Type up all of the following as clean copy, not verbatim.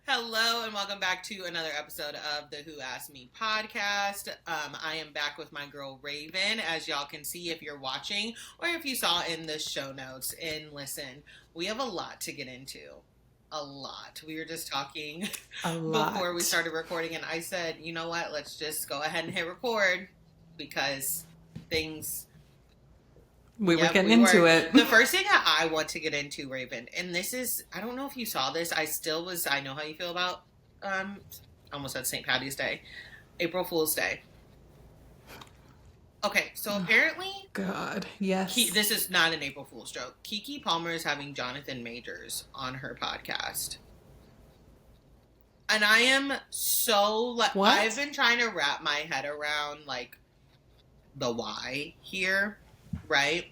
Hello and welcome back to another episode of the Who Asked Me podcast. I am back with my girl Raven, as y'all can see if you're watching or if you saw in the show notes. And listen, we have a lot to get into. A lot. We were just talking before we started recording, and I said, you know what, let's just go ahead and hit record because things... We were getting into it. The first thing that I want to get into, Raven, and this is, I don't know if you saw this, I know how you feel about, almost at St. Patty's Day, April Fool's Day. Okay, so apparently... God, yes. This is not an April Fool's joke. Keke Palmer is having Jonathan Majors on her podcast. And I am so... What? I've been trying to wrap my head around, like, the why here. Right?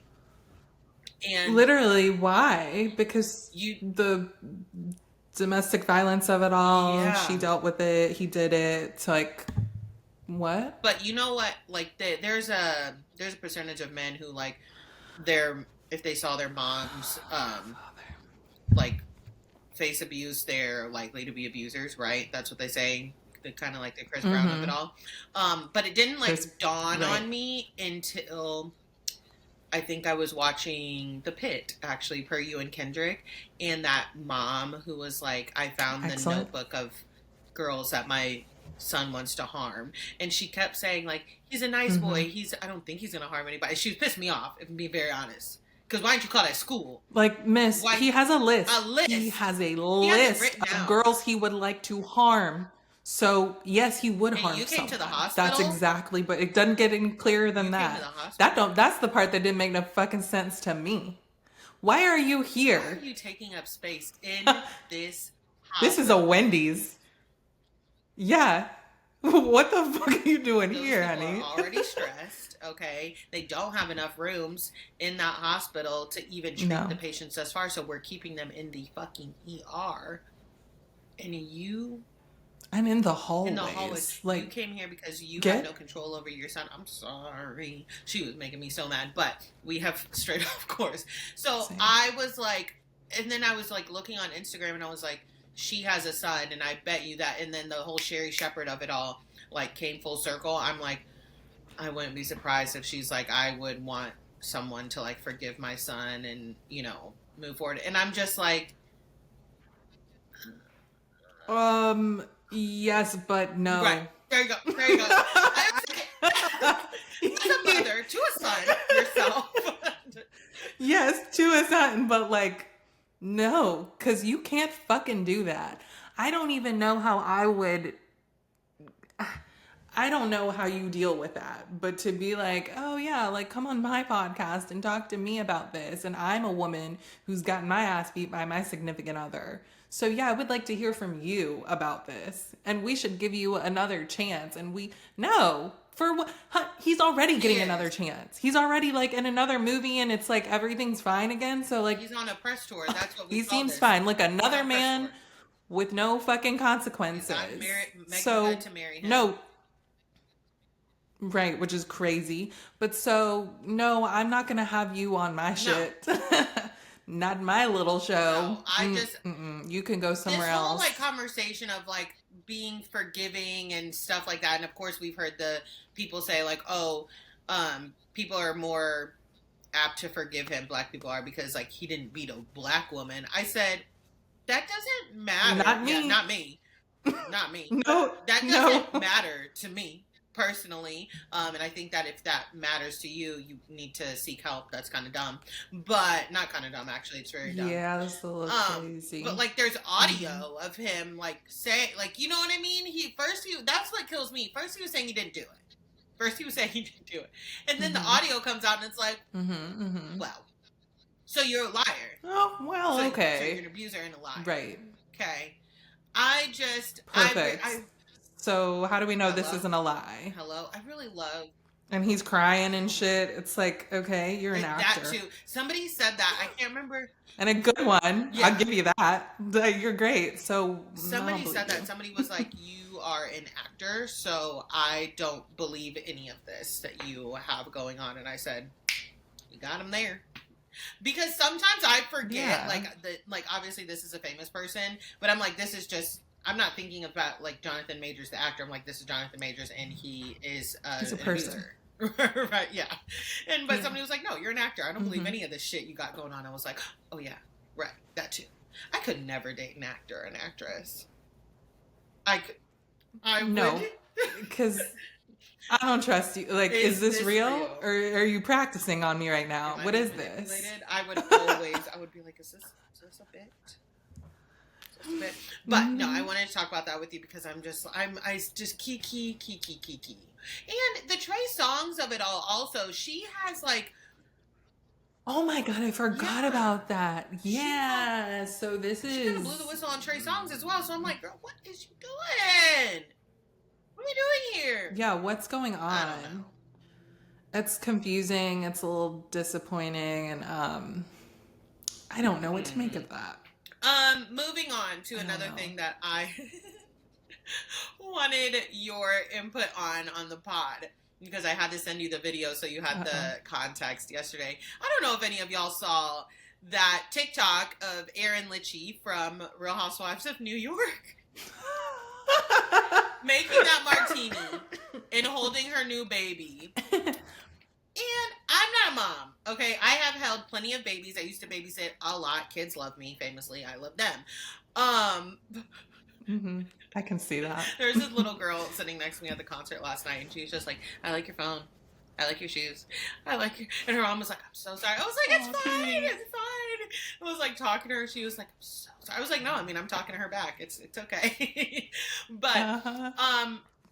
And literally, why? Because the domestic violence of it all, she dealt with it, he did it. It's like, what? But you know what? Like, there's a percentage of men who, like, if they saw their moms, like, face abuse, they're likely to be abusers, right? That's what they say. They're kind of like the Chris Brown of it all. But it didn't, like, dawn on me until... I think I was watching The Pit, actually, per you and Kendrick, and that mom who was like, I found the notebook of girls that my son wants to harm. And she kept saying, like, he's a nice boy. I don't think he's going to harm anybody. She was pissed me off, if I'm being very honest. Because why didn't you call that school? Like, miss, he has a list. A list. He has a list of girls he would like to harm. So, yes, he would harm someone. You came to the hospital? That's exactly, but it doesn't get any clearer than that. That's the part that didn't make no fucking sense to me. Why are you here? Why are you taking up space in this hospital? This is a Wendy's. Yeah. What the fuck are you doing here, honey? Are already stressed, okay? They don't have enough rooms in that hospital to even treat the patients thus far, so we're keeping them in the fucking ER. And I'm in the hallways. Like, you came here because you have no control over your son. I'm sorry. She was making me so mad. But we have straight off course. So same. I was like, and then I was like looking on Instagram and I was like, she has a son and I bet you that. And then the whole Sherry Shepherd of it all like came full circle. I'm like, I wouldn't be surprised if she's like, I would want someone to like forgive my son and, you know, move forward. And I'm just like, yes, but no. Right. There you go. As a mother to a son yourself. Yes, to a son, but like, no, because you can't fucking do that. I don't even know how I don't know how you deal with that, but to be like, oh yeah, like come on my podcast and talk to me about this. And I'm a woman who's gotten my ass beat by my significant other. So yeah, I would like to hear from you about this, and we should give you another chance. And for what? He's already getting another chance. He's already like in another movie, and it's like everything's fine again. So like he's on a press tour. That's what he seems fine. Like another man with no fucking consequences. So to marry him. No. Right, which is crazy. But so no, I'm not gonna have you on my shit. Not my little show. No, you can go somewhere else. This whole like conversation of like being forgiving and stuff like that, and of course we've heard the people say like, oh, people are more apt to forgive him. Black people are because like he didn't beat a black woman. I said that doesn't matter. Not me. Yeah, not me. Not me. No, that doesn't matter to me. Personally, and I think that if that matters to you, you need to seek help. That's kind of dumb, but not kind of dumb. Actually, it's very dumb. Yeah, that's a little crazy. But like, there's audio of him like say, like, you know what I mean? That's what kills me. First, he was saying he didn't do it. And then the audio comes out, and it's like, well, so you're a liar. Oh well, so, okay. So you're an abuser and a liar, right? Okay. Perfect. So how do we know this isn't a lie? Hello? I really love... And he's crying and shit. It's like, okay, you're an actor. That too. Somebody said that. I can't remember. And a good one. Yeah. I'll give you that. You're great. So somebody said that. Somebody was like, you are an actor, so I don't believe any of this that you have going on. And I said, you got him there. Because sometimes I forget, like obviously this is a famous person, but I'm like, this is just I'm not thinking about like Jonathan Majors, the actor. I'm like, this is Jonathan Majors, and he is He's a an person. abuser. Right? Yeah. But Yeah. somebody was like, no, you're an actor. I don't believe Mm-hmm. any of this shit you got going on. I was like, oh yeah, right, that too. I could never date an actor or an actress. I could. I No, would. because I don't trust you. Like, is Is this this real? real? Or are you practicing on me right now? Am I What being is this? manipulated? I would always. I would be like, is this a bit? Bit. But no, I Mm-hmm. wanted to talk about that with you because I just Keke. And the Trey songs of it all also, she has like, Oh my God, I forgot yeah, about that. she kind Yeah, so this she kind of blew the is. whistle on Trey songs as well. So I'm like, girl, what is you doing? What are we doing here? Yeah, what's going I don't know. on? It's confusing, it's a little disappointing, and I don't know what to make Mm-hmm. of that. Moving on to I don't another know. thing that I wanted your input on the pod because I had to send you the video so you had Uh-oh. the context yesterday. I don't know if any of y'all saw that TikTok of Erin Litchie from Real Housewives of New York making that martini and holding her new baby. And I'm not a mom, okay? I have held plenty of babies. I used to babysit a lot. Kids love me, famously. I love them. Mm-hmm. I can see that. There's this little girl sitting next to me at the concert last night, and she was just like, I like your phone. I like your shoes. I like your... And her mom was like, I'm so sorry. I was like, it's fine. It's fine. I was like talking to her. She was like, I'm so sorry. I was like, no, I mean, I'm talking to her back. It's okay. But, Uh-huh.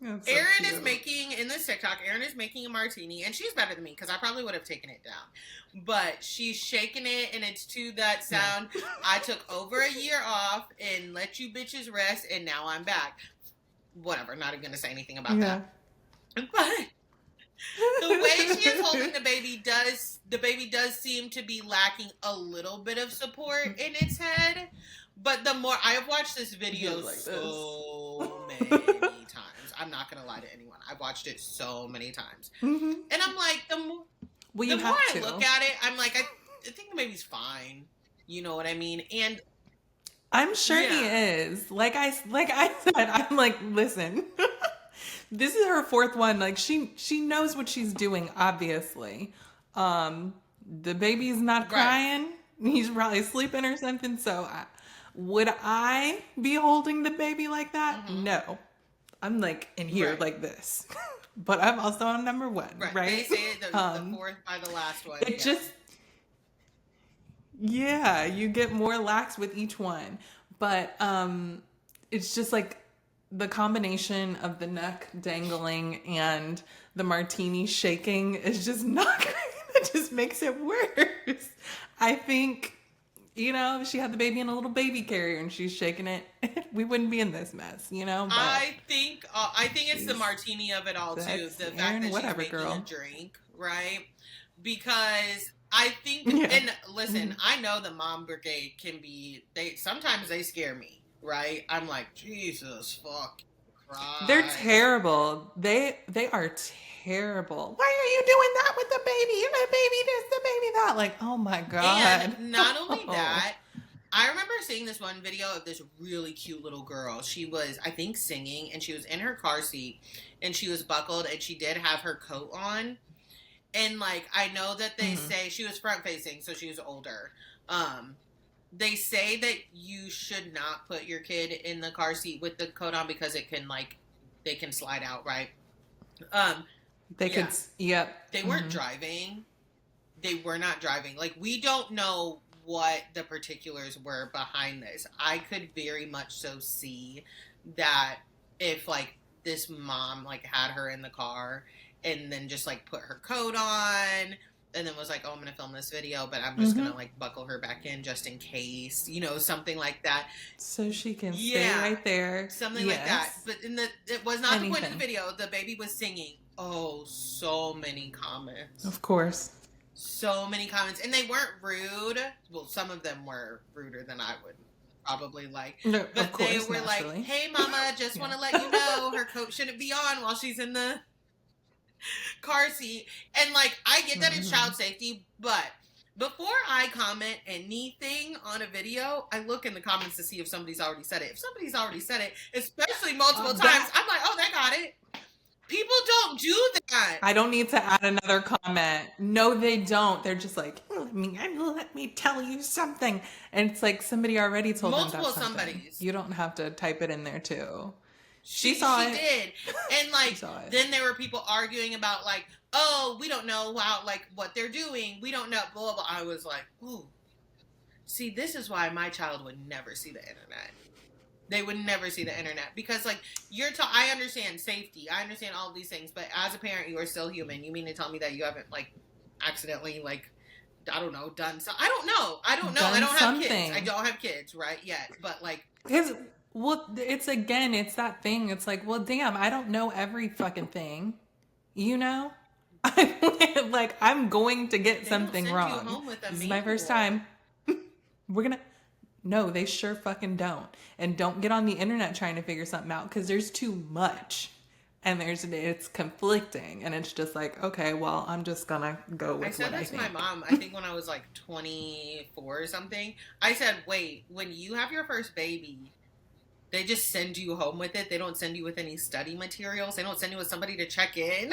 That's so Erin is cute. making, in this TikTok, Erin is making a martini, and she's better than me because I probably would have taken it down. But she's shaking it, and it's to that sound, I took over a year off and let you bitches rest, and now I'm back. Whatever, not even going to say anything about Yeah. that. But the way she is holding the baby does seem to be lacking a little bit of support in its head. But the more I have watched this video Like so this. many times, I'm not gonna lie to anyone. I've watched it so many times, Mm-hmm. and I'm like, Well, the you more have I to. look at it, I'm like, I think the baby's fine. You know what I mean? And I'm sure he yeah, is. Like I said, I'm like, listen. This is her fourth one. Like she knows what she's doing, obviously. The baby's not right. crying. He's probably sleeping or something. So would I be holding the baby like that? Mm-hmm. No. I'm like in here Right. like this. But I'm also on number one, Right. right? They say it the fourth by the last one. It just, yeah, you get more lax with each one. But it's just like the combination of the neck dangling and the martini shaking is just not great. It just makes it worse. I think, if she had the baby in a little baby carrier and she's shaking it, we wouldn't be in this mess, But I think it's the martini of it all too. That's The fact Erin, that she's whatever, making girl. a drink, right? Because I think, Yeah. and listen, I know the mom brigade can be. Sometimes they scare me, right? I'm like, Jesus fuck Christ. They're terrible. They are terrible. Why are you doing that with the baby? The baby this, the baby that. Like, oh my God. And not only that, I remember seeing this one video of this really cute little girl. She was, I think, singing, and she was in her car seat, and she was buckled, and she did have her coat on. And like, I know that they say she was front facing, so she was older. They say that you should not put your kid in the car seat with the coat on because it can they can slide out, right? They could, yep. They weren't driving. They were not driving. Like, we don't know what the particulars were behind this. I could very much so see that if like this mom like had her in the car and then just like put her coat on and then was like, oh, I'm gonna film this video, but I'm just gonna like buckle her back in just in case, something like that. So she can stay right there. Something like that. But it was not the point of the video. The baby was singing. Oh, so many comments. Of course. So many comments. And they weren't rude. Well, some of them were ruder than I would probably like. No, but of course, they were naturally. like, hey, mama, just want to let you know her coat shouldn't be on while she's in the car seat. And like, I get that it's child safety, but before I comment anything on a video, I look in the comments to see if somebody's already said it. If somebody's already said it, especially multiple times, I'm like, oh, they got it. People don't do that. I don't need to add another comment. No, they don't. They're just like, let me tell you something. And it's like somebody already told them Multiple that something. somebodies. You don't have to type it in there too. She did. And like, then there were people arguing about like, oh, we don't know how, like, what they're doing. We don't know, blah, blah. I was like, ooh. See, this is why my child would never see the internet. They would never see the internet because, like, I understand safety. I understand all of these things. But as a parent, you are still human. You mean to tell me that you haven't, like, accidentally, like, I don't know, done something? I don't know. I don't have kids. I don't have kids, right, yet. But, like... Well, it's that thing. It's like, well, damn, I don't know every fucking thing. You know? Like, I'm going to get something wrong. This is my first time. We're gonna... No, they sure fucking don't. And don't get on the internet trying to figure something out because there's too much. And it's conflicting. And it's just like, okay, well, I'm just gonna go with what I think. I said that to my mom, I think when I was like 24 or something. I said, wait, when you have your first baby, they just send you home with it? They don't send you with any study materials? They don't send you with somebody to check in?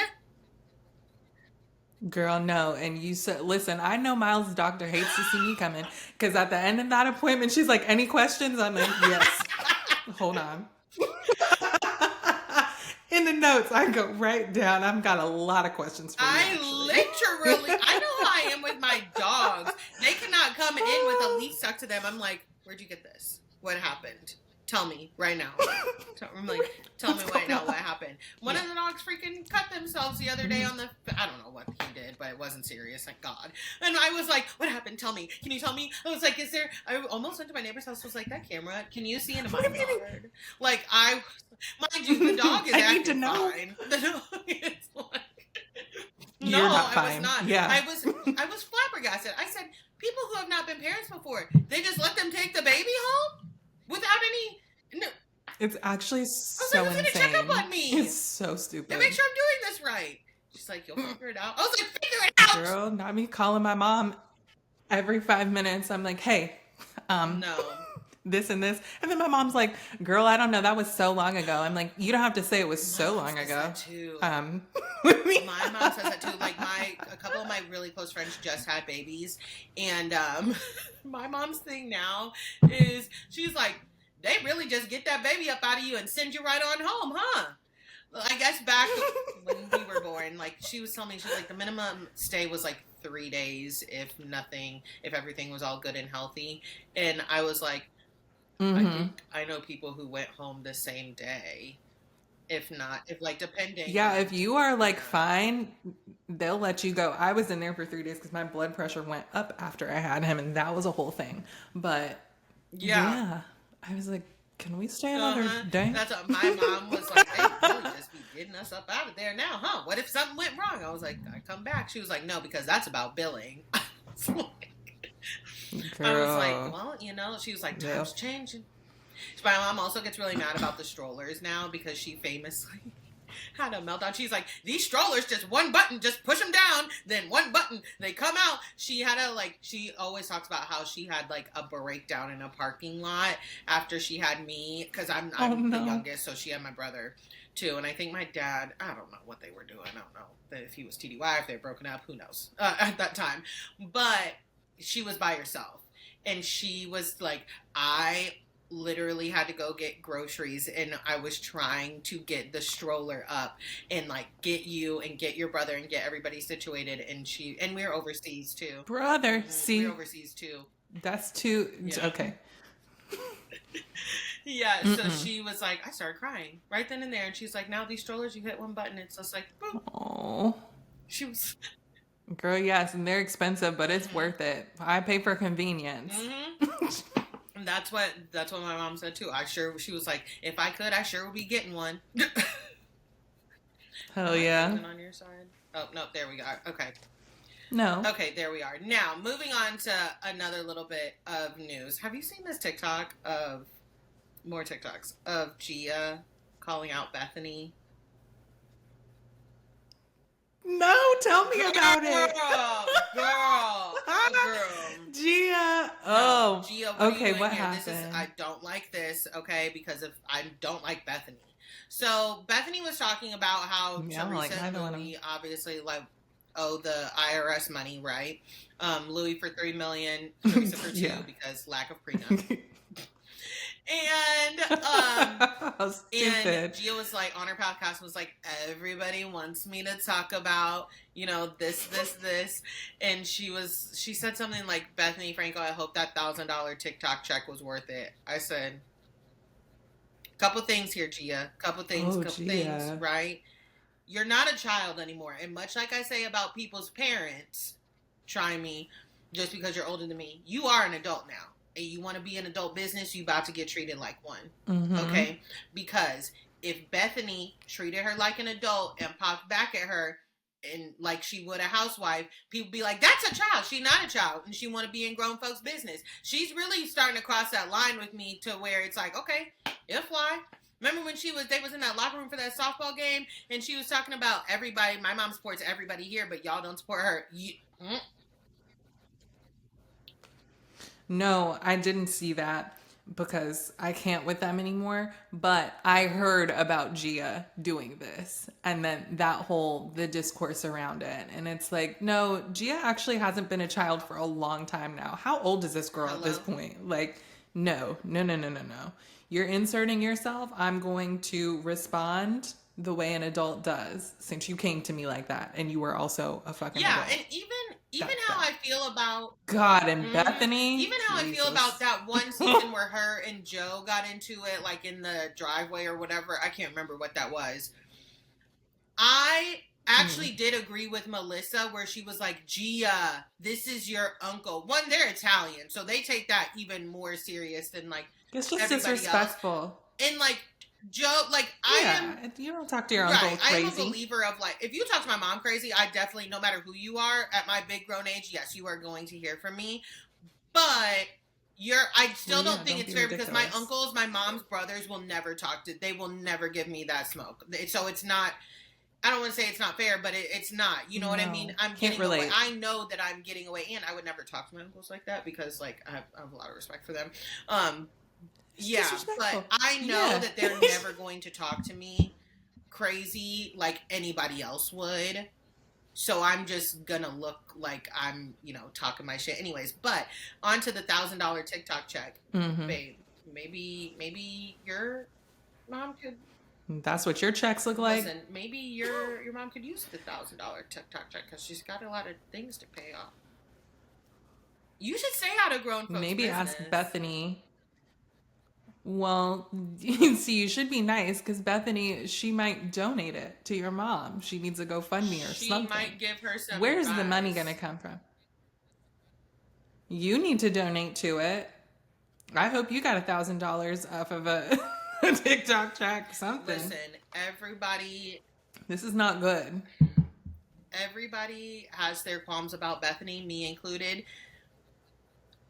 Girl, no. And you said, listen, I know Miles' doctor hates to see me coming because at the end of that appointment, she's like, any questions? I'm like, yes. Hold on. In the notes, I go right down. I've got a lot of questions for you. I know how I am with my dogs. They cannot come in with a leash stuck to them. I'm like, where'd you get this? What happened? Tell me right now. I'm like, tell me right now what happened. One of the dogs freaking cut themselves the other day on the... I don't know what he did, but it wasn't serious, thank God. And I was like, what happened? Tell me. Can you tell me? I was like, is there... I almost went to my neighbor's house. I was like, that camera, can you see into my yard? Like, mind you, the dog is acting fine. The dog is like... You're not fine. I was not. Yeah. I was flabbergasted. I said, people who have not been parents before, they just let them take the baby home? Without any... No. It's actually so insane. Who's gonna check up on me? It's so stupid. And make sure I'm doing this right. She's like, you'll figure it out. I was like, figure it out! Girl, not me calling my mom every 5 minutes. I'm like, hey, no. This and this. And then my mom's like, girl, I don't know. That was so long ago. I'm like, you don't have to say it was so long ago. Too. My mom says that too. Like a couple of my really close friends just had babies. And my mom's thing now is she's like, they really just get that baby up out of you and send you right on home, huh? I guess back when we were born, like she was telling me, she's like, the minimum stay was like 3 days, if everything was all good and healthy. And I was like, I know people who went home the same day, if depending. Yeah, if you are like fine, they'll let you go. I was in there for 3 days because my blood pressure went up after I had him, and that was a whole thing. But yeah I was like, can we stay another day? That's what my mom was like, they really just be getting us up out of there now, huh? What if something went wrong? I was like, I come back. She was like, no, because that's about billing. Girl. I was like, well, she was like, time's changing. My mom also gets really mad about the strollers now because she famously had a meltdown. She's like, these strollers, just one button, just push them down, then one button, they come out. She always talks about how she had like a breakdown in a parking lot after she had me, because I'm the youngest, so she had my brother too. And I think my dad, I don't know what they were doing. I don't know if he was TDY, if they were broken up, who knows at that time. But she was by herself. And she was like, I literally had to go get groceries, and I was trying to get the stroller up and like get you and get your brother and get everybody situated. And we're overseas too. Brother, see, we're overseas too. That's too okay. Yeah, so she was like, I started crying right then and there, and she's like, now these strollers, you hit one button, it's just like, boom. Oh, she was. Girl, yes, and they're expensive, but it's worth it. I pay for convenience. And that's what my mom said too. She was like, if I could, I sure would be getting one. Hell yeah. On your side. Oh no, there we go. Okay. No. Okay, there we are. Now, moving on to another little bit of news. Have you seen this TikTok more TikToks of Gia calling out Bethany? No, tell me about it. Girl. Gia. No, Oh, Gia, what are you okay. doing What here? This is, I happened? don't like this, okay, because of, I don't like Bethany. So Bethany was talking about how Yeah, I don't like Teresa and neither one of them. Louis obviously like owe the IRS money, right? Louis for 3 million, Teresa for Yeah. two because lack of prenup. And How and stupid. Gia was like on her podcast was like, everybody wants me to talk about, this. And she said something like, Bethany Franco, I hope that $1,000 TikTok check was worth it. I said, couple things here, Gia. Couple Oh, things, Gia. right? You're not a child anymore. And much like I say about people's parents, try me, just because you're older than me, you are an adult now. And you want to be an adult business, you about to get treated like one. Mm-hmm. Okay? Because if Bethany treated her like an adult and popped back at her and like she would a housewife, people be like, that's a child. She's not a child. And she want to be in grown folks' business. She's really starting to cross that line with me to where it's like, okay, it'll fly. Remember when they was in that locker room for that softball game and she was talking about everybody, my mom supports everybody here, but y'all don't support her. No, I didn't see that because I can't with them anymore. But I heard about Gia doing this and then the discourse around it. And it's like, no, Gia actually hasn't been a child for a long time now. How old is this girl at this Hello? point? Like, no, no, no, no, no, no. You're inserting yourself. I'm going to respond the way an adult does since you came to me like that and you were also a fucking Yeah, adult. and even That's how that. I feel about God and mhm, Bethany, even how I feel about Jesus. that one season where her and Joe got into it, like in the driveway or whatever. I can't remember what that was. I Mm. actually did agree with Melissa where she was like, Gia, this is your uncle. One, they're Italian, so they take that even more serious than like It's just everybody else. disrespectful. And like Joe, like I am Yeah, you don't talk to your right. uncle I am a crazy. believer of like, if you talk to my mom crazy, I definitely, no matter who you are at my big grown age, yes, you are going to hear from me. But I Well, still yeah, don't think don't it's be fair because my ridiculous. uncles, my mom's brothers will never they will never give me that smoke. So it's not, I don't want to say it's not fair, but it's not. You know what I mean? No, I'm can't getting away. relate. I know that I'm getting away, and I would never talk to my uncles like that because, like, I have a lot of respect for them. Um, It's yeah, but disrespectful. I know Yeah. that they're never going to talk to me crazy like anybody else would. So I'm just gonna look like I'm, talking my shit anyways. But on to the $1,000 TikTok check, Mm-hmm. babe. Maybe your mom could That's what your checks look like. listen. Maybe your mom could use the $1,000 TikTok check because she's got a lot of things to pay off. You should stay out of grown folks' Maybe ask business. Bethany. Well, see, you should be nice because Bethany, she might donate it to your mom. She needs a GoFundMe or She something. might give her some Where's the money going to advice. come from? You need to donate to it. I hope you got $1,000 off of a, a TikTok track, something. Listen, This is not good. everybody has their qualms about Bethany, me included.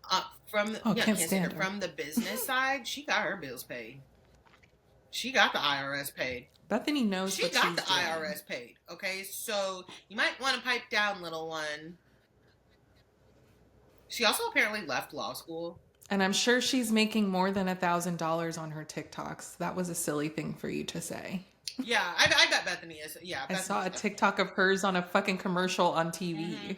Oh, can't Can't stand her. stand her. From the business side, she got her bills paid. She got the IRS paid. Bethany knows She what got the she's doing. IRS paid. Okay, so you might want to pipe down, little one. She also apparently left law school. And I'm sure she's making more than $1,000 on her TikToks. That was a silly thing for you to say. Yeah, I bet Bethany is. Yeah, I saw Bethany's a definitely. TikTok of hers on a fucking commercial on Mm-hmm. TV.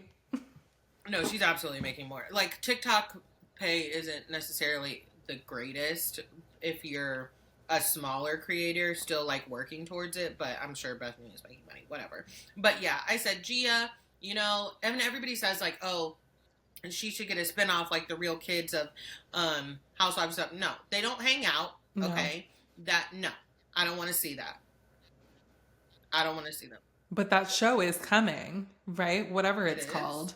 No, she's absolutely making more. Like TikTok pay isn't necessarily the greatest if you're a smaller creator still like working towards it, but I'm sure Bethany is making money, whatever. But yeah, I said Gia, and everybody says like, oh, and she should get a spinoff like the real kids of Housewives stuff. No, they don't hang out. No. Okay, that no, I don't want to see that. I don't want to see them. But that show is coming, right? Whatever It it's is. called.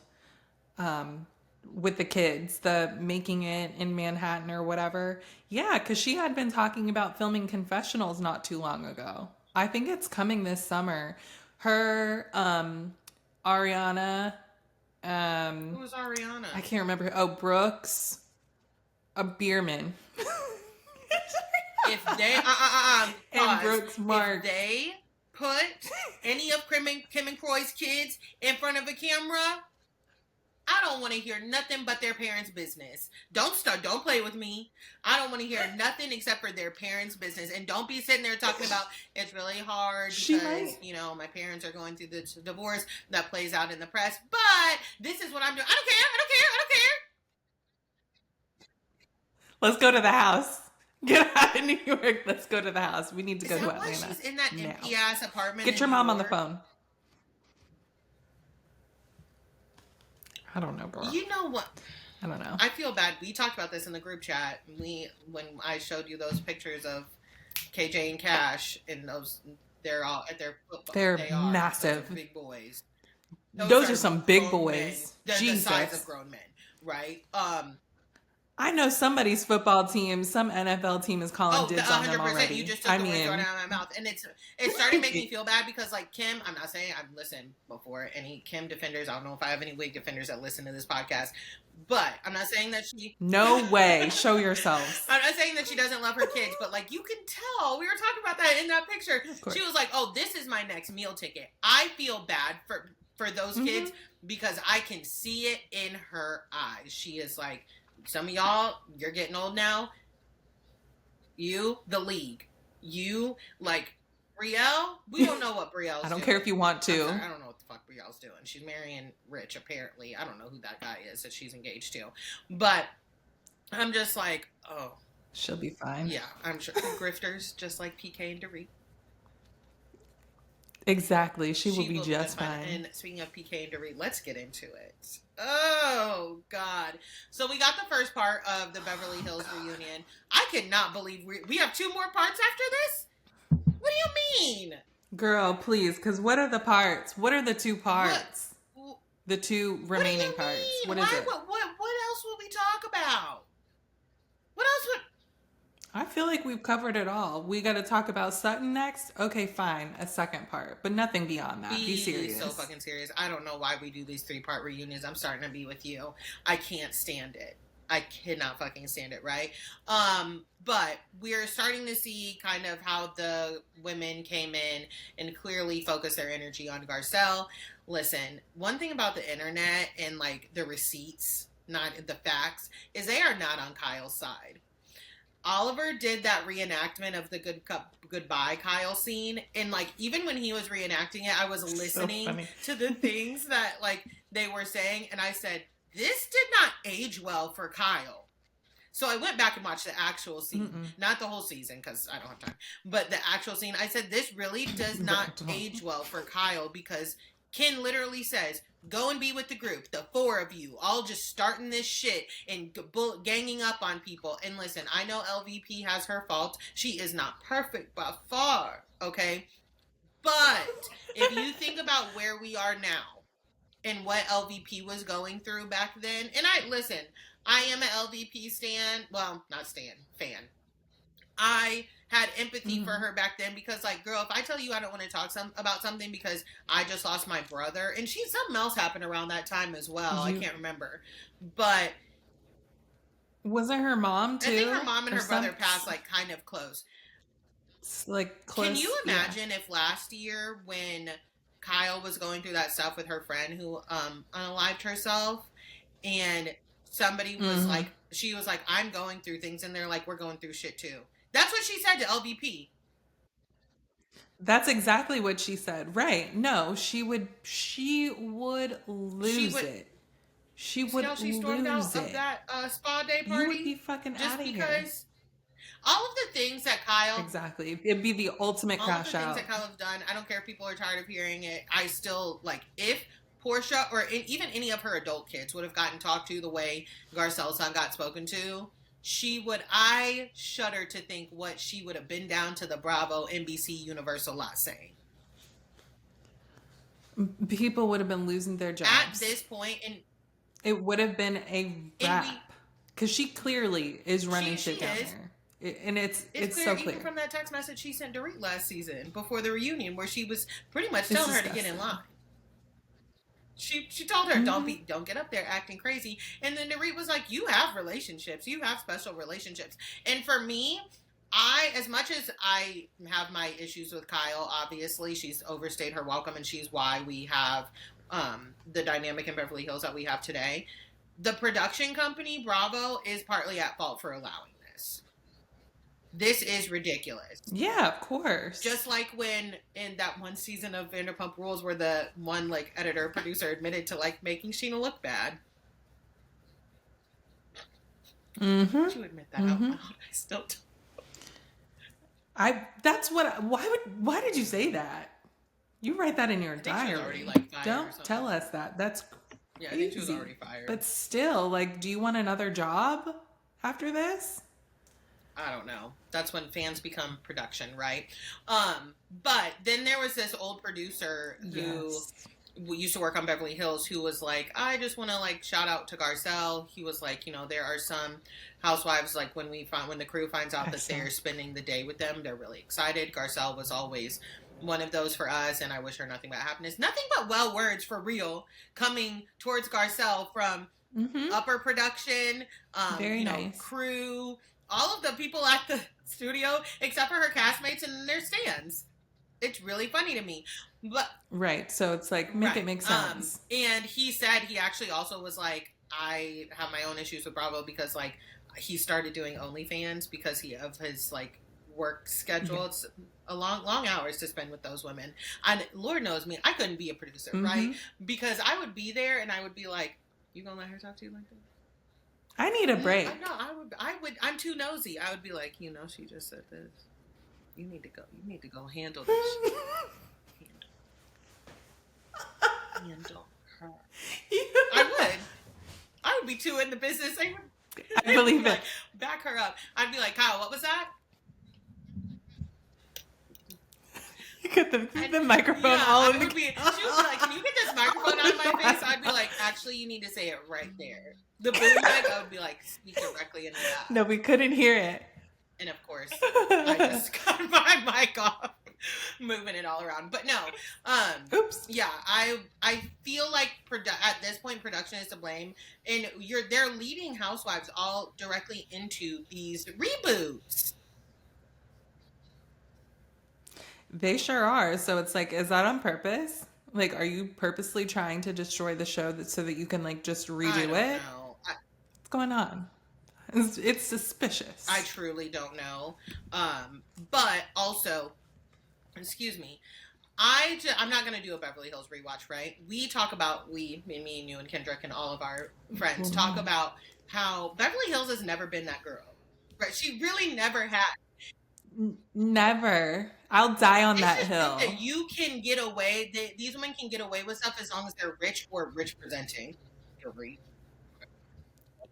Um, with the kids, the making it in Manhattan or whatever. Yeah, because she had been talking about filming confessionals not too long ago. I think it's coming this summer. Her, Ariana, um, Who's Ariana? I can't remember. Oh, Brooks, a Bierman, If they and pause. Brooks If Marks. they put any of Kim and Croy's kids in front of a camera, I don't want to hear nothing but their parents' business. Don't play with me. I don't want to hear nothing except for their parents' business. And don't be sitting there talking about it's really hard because, you know, my parents are going through this divorce that plays out in the press. But this is what I'm doing. I don't care. I don't care. I don't care. Let's go to the house. Get out of New York. Let's go to the house. We need to go to Atlanta. Is that why she's in that empty ass apartment? Get your mom on the phone. I don't know, girl. You know what? I don't know. I feel bad. We talked about this in the group chat. When I showed you those pictures of KJ and Cash, and they're all at their football. They're massive. Those big boys. Those are some big boys. Jesus. The size of grown men, right? I know somebody's football team, some NFL team is calling dibs on them already. You just took the words right out of my mouth, and it started making me feel bad because, like, Kim, I'm not saying I've listened before any Kim defenders. I don't know if I have any wig defenders that listen to this podcast, but I'm not saying that she. No way, show yourselves. I'm not saying that she doesn't love her kids, but like you can tell, we were talking about that in that picture. She was like, "Oh, this is my next meal ticket." I feel bad for those kids because I can see it in her eyes. She is like. Some of y'all, you're getting old now. You, the league. You, like, Brielle. We don't know what Brielle's doing. I don't care if you want to. I don't know what the fuck Brielle's doing. She's marrying Rich, apparently. I don't know who that guy is that she's engaged to. But I'm just like, oh. She'll be fine. Yeah, I'm sure. Grifters, just like PK and Dorit. Exactly. She will be just fine. And speaking of PK and Dorit, let's get into it. Oh, God. So we got the first part of the Beverly Hills reunion. I cannot believe we have 2 more parts after this? What do you mean? Girl, please, because what are the parts? What are the 2 parts? The 2 remaining parts. What is it? What else will we talk about? What else would... I feel like we've covered it all. We got to talk about Sutton next? Okay, fine. A second part. But nothing beyond that. Be serious. So fucking serious. I don't know why we do these 3-part reunions. I'm starting to be with you. I can't stand it. I cannot fucking stand it, right? But we're starting to see kind of how the women came in and clearly focused their energy on Garcelle. Listen, one thing about the internet and like the receipts, not the facts, is they are not on Kyle's side. Oliver did that reenactment of the goodbye Kyle scene, and like even when he was reenacting it, I was listening to the things that like they were saying, and I said, this did not age well for Kyle. So I went back and watched the actual scene, not the whole season because I don't have time, but the actual scene. I said, this really does not age well for Kyle because Ken literally says, go and be with the group, the 4 of you, all just starting this shit and ganging up on people. And listen, I know LVP has her faults. She is not perfect by far, okay? But if you think about where we are now and what LVP was going through back then, and I am an LVP stan, well, not stan, fan. I had empathy for her back then because, like, girl, if I tell you I don't want to talk about something because I just lost my brother, and something else happened around that time as well. I can't remember, but wasn't her mom too? I think her mom and her brother passed like kind of close. Like close. Can you imagine if last year when Kyle was going through that stuff with her friend who unalived herself, and somebody was like, she was like, I'm going through things, and they're like, we're going through shit too. That's what she said to LVP. That's exactly what she said. Right. No, she would lose it. She would lose it. She stormed out of that spa day party. You would be fucking out of here. Just because all of the things that Kyle... Exactly. It'd be the ultimate crash out. All of the things that Kyle has done, I don't care if people are tired of hearing it. I still, like, if Portia or even any of her adult kids would have gotten talked to the way Garcelle's son got spoken to, I shudder to think what she would have been down to the Bravo, NBC, Universal lot saying. People would have been losing their jobs. At this point, and it would have been a wrap. Because she clearly is running shit down there. And it's so clear. Even from that text message she sent Dorit last season before the reunion where she was pretty much telling her to get in line. She told her, don't get up there acting crazy. And then Dorit was like, you have relationships. You have special relationships. And for me, as much as I have my issues with Kyle, obviously she's overstayed her welcome, and she's why we have the dynamic in Beverly Hills that we have today. The production company, Bravo, is partly at fault for allowing this. This is ridiculous. Yeah, of course. Just like when in that one season of Vanderpump Rules where the one like editor producer admitted to like making Sheena look bad. Mm-hmm. Did you admit that out loud? I still don't. Why did you say that? You write that in your diary. She was already, like, fired Don't tell us that. That's yeah, I think she was already fired. But still, like, do you want another job after this? I don't know. That's when fans become production, right? But then there was this old producer who used to work on Beverly Hills who was like, I just want to like shout out to Garcelle. He was like, you know, there are some housewives like when the crew finds out that they're spending the day with them, they're really excited. Garcelle was always one of those for us, and I wish her nothing but happiness. Nothing but well words for real coming towards Garcelle from upper production, very nice crew, all of the people at the studio, except for her castmates and their stands. It's really funny to me. But right, so it's like it make sense. And he said he actually also was like, I have my own issues with Bravo because like he started doing OnlyFans because of his like work schedule. It's a long hours to spend with those women. And Lord knows me, I couldn't be a producer, right? Because I would be there and I would be like, you gonna let her talk to you like that? I need a break. I would. I'm too nosy. I would be like, you know, she just said this. You need to go handle this. Handle her. I would be too in the business. I believe it. Like, back her up. I'd be like, Kyle, what was that? You got the microphone all in the... She would be like, can you get this microphone out of my face? I'd be like, actually, you need to say it right there. The boom mic, I would be like, speak directly into that. No, we couldn't hear it. And of course, I just got my mic off, moving it all around. But no, oops. Yeah, I feel like at this point, production is to blame, and they're leading housewives all directly into these reboots. They sure are. So it's like, is that on purpose? Like, are you purposely trying to destroy the show so that you can like just redo it? Know. What's going on? It's suspicious. I truly don't know. But also, excuse me, I'm not going to do a Beverly Hills rewatch, right? We talk about, me and you and Kendrick and all of our friends talk about how Beverly Hills has never been that girl. Right? She really never had. Never. I'll die on that hill. That you can get away, these women can get away with stuff as long as they're rich or rich presenting.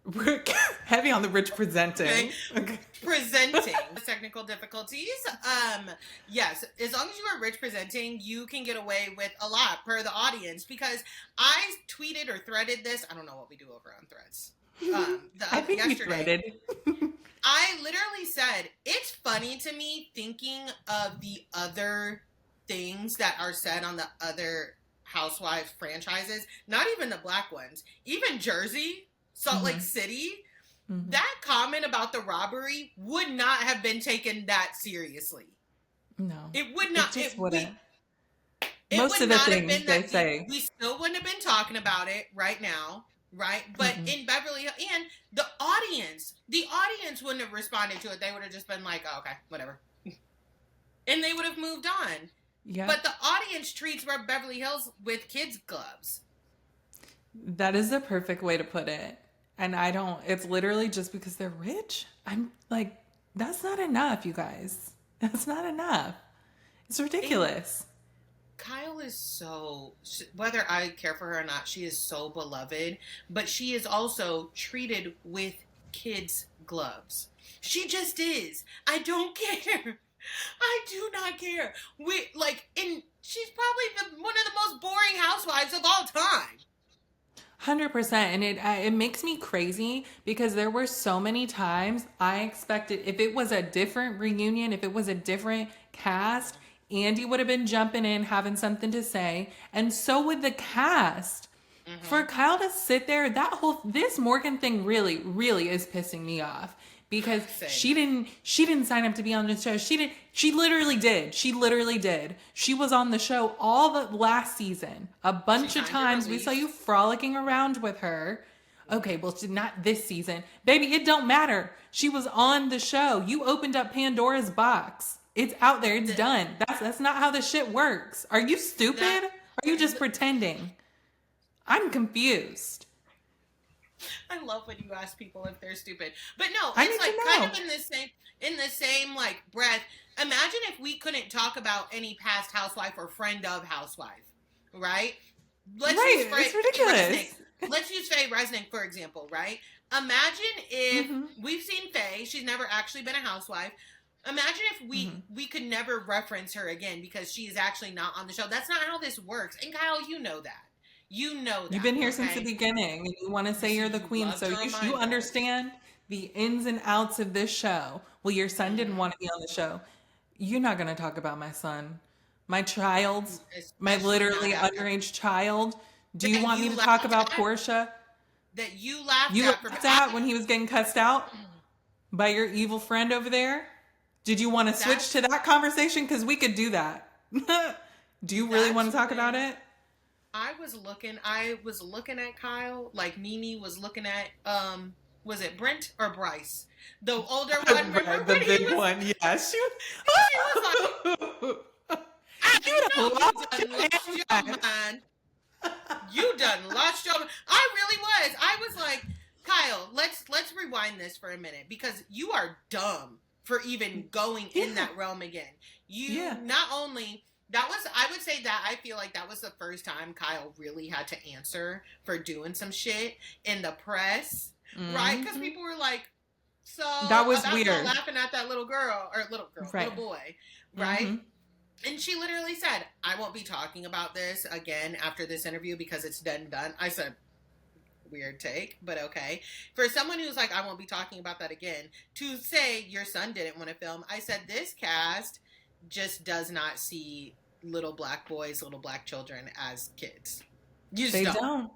We're heavy on the rich presenting. Okay. Presenting. Technical difficulties. Yes, as long as you are rich presenting, you can get away with a lot per the audience. Because I tweeted or threaded this. I don't know what we do over on Threads. I think yesterday. We threaded. I literally said, it's funny to me thinking of the other things that are said on the other Housewives franchises. Not even the black ones. Even Jersey, Salt Lake City. That comment about the robbery would not have been taken that seriously. No. It would not. It just wouldn't. Most of the things they say. We still wouldn't have been talking about it right now. Right? But in Beverly Hills, and the audience wouldn't have responded to it. They would have just been like, oh, okay, whatever. And they would have moved on. Yeah. But the audience treats Beverly Hills with kids' gloves. That is the perfect way to put it. And it's literally just because they're rich. I'm like, that's not enough, you guys. That's not enough. It's ridiculous. Kyle is so, whether I care for her or not, she is so beloved, but she is also treated with kids' gloves. She just is. I don't care. I do not care. She's probably one of the most boring housewives of all time. 100%. And it makes me crazy because there were so many times I expected, if it was a different reunion, if it was a different cast, Andy would have been jumping in, having something to say, and so would the cast. For Kyle to sit there, this Morgan thing really, really is pissing me off because Same. she didn't sign up to be on the show. She literally did. She was on the show all the last season. A bunch of signed a times we saw you release. frolicking around with her. Okay, well, not this season. Baby, it don't matter. She was on the show. You opened up Pandora's box. It's out there. It's done. That's not how this shit works. Are you stupid? That Are you just pretending? I'm confused. I love when you ask people if they're stupid. But no, I it's need like to kind know. of in the same like breath. Imagine if we couldn't talk about any past housewife or friend of housewife, right? Let's use Right. It's ridiculous. Let's use Faye Resnick, for example, right? Imagine if Mm-hmm. we've seen Faye, she's never actually been a housewife. Imagine if we could never reference her again because she is actually not on the show. That's not how this works. And Kyle, you know that. You know that. You've been here okay? since the beginning, and you want to say you're the You queen, love so to you remind you us. understand the ins and outs of this show. Well, your son didn't want to be on the show. You're not going to talk about my son, my child, my Especially literally not after underage child. Do you that want me you to talk laughed about at. Portia? That you laughed You at for laughed at when he was getting cussed out by your evil friend over there? Did you want to switch to that conversation? Because we could do that. Do you really want to talk about it? I was looking at Kyle like Nene was looking at was it Brent or Bryce? The older one, remember The when he big was, one, yeah. she was like, You know done you lost done your lost your mind. mind. You done lost your mind. I really was. I was like, Kyle, let's rewind this for a minute because you are dumb for even going in that realm again. You not only that was, I would say that I feel like that was the first time Kyle really had to answer for doing some shit in the press, right? Because people were like, so that was about weird. y'all laughing at that little boy, right? And she literally said, I won't be talking about this again after this interview because it's done. I said, weird take, but okay. For someone who's like, I won't be talking about that again, to say your son didn't want to film, I said, this cast just does not see little black boys, little black children as kids. You just don't.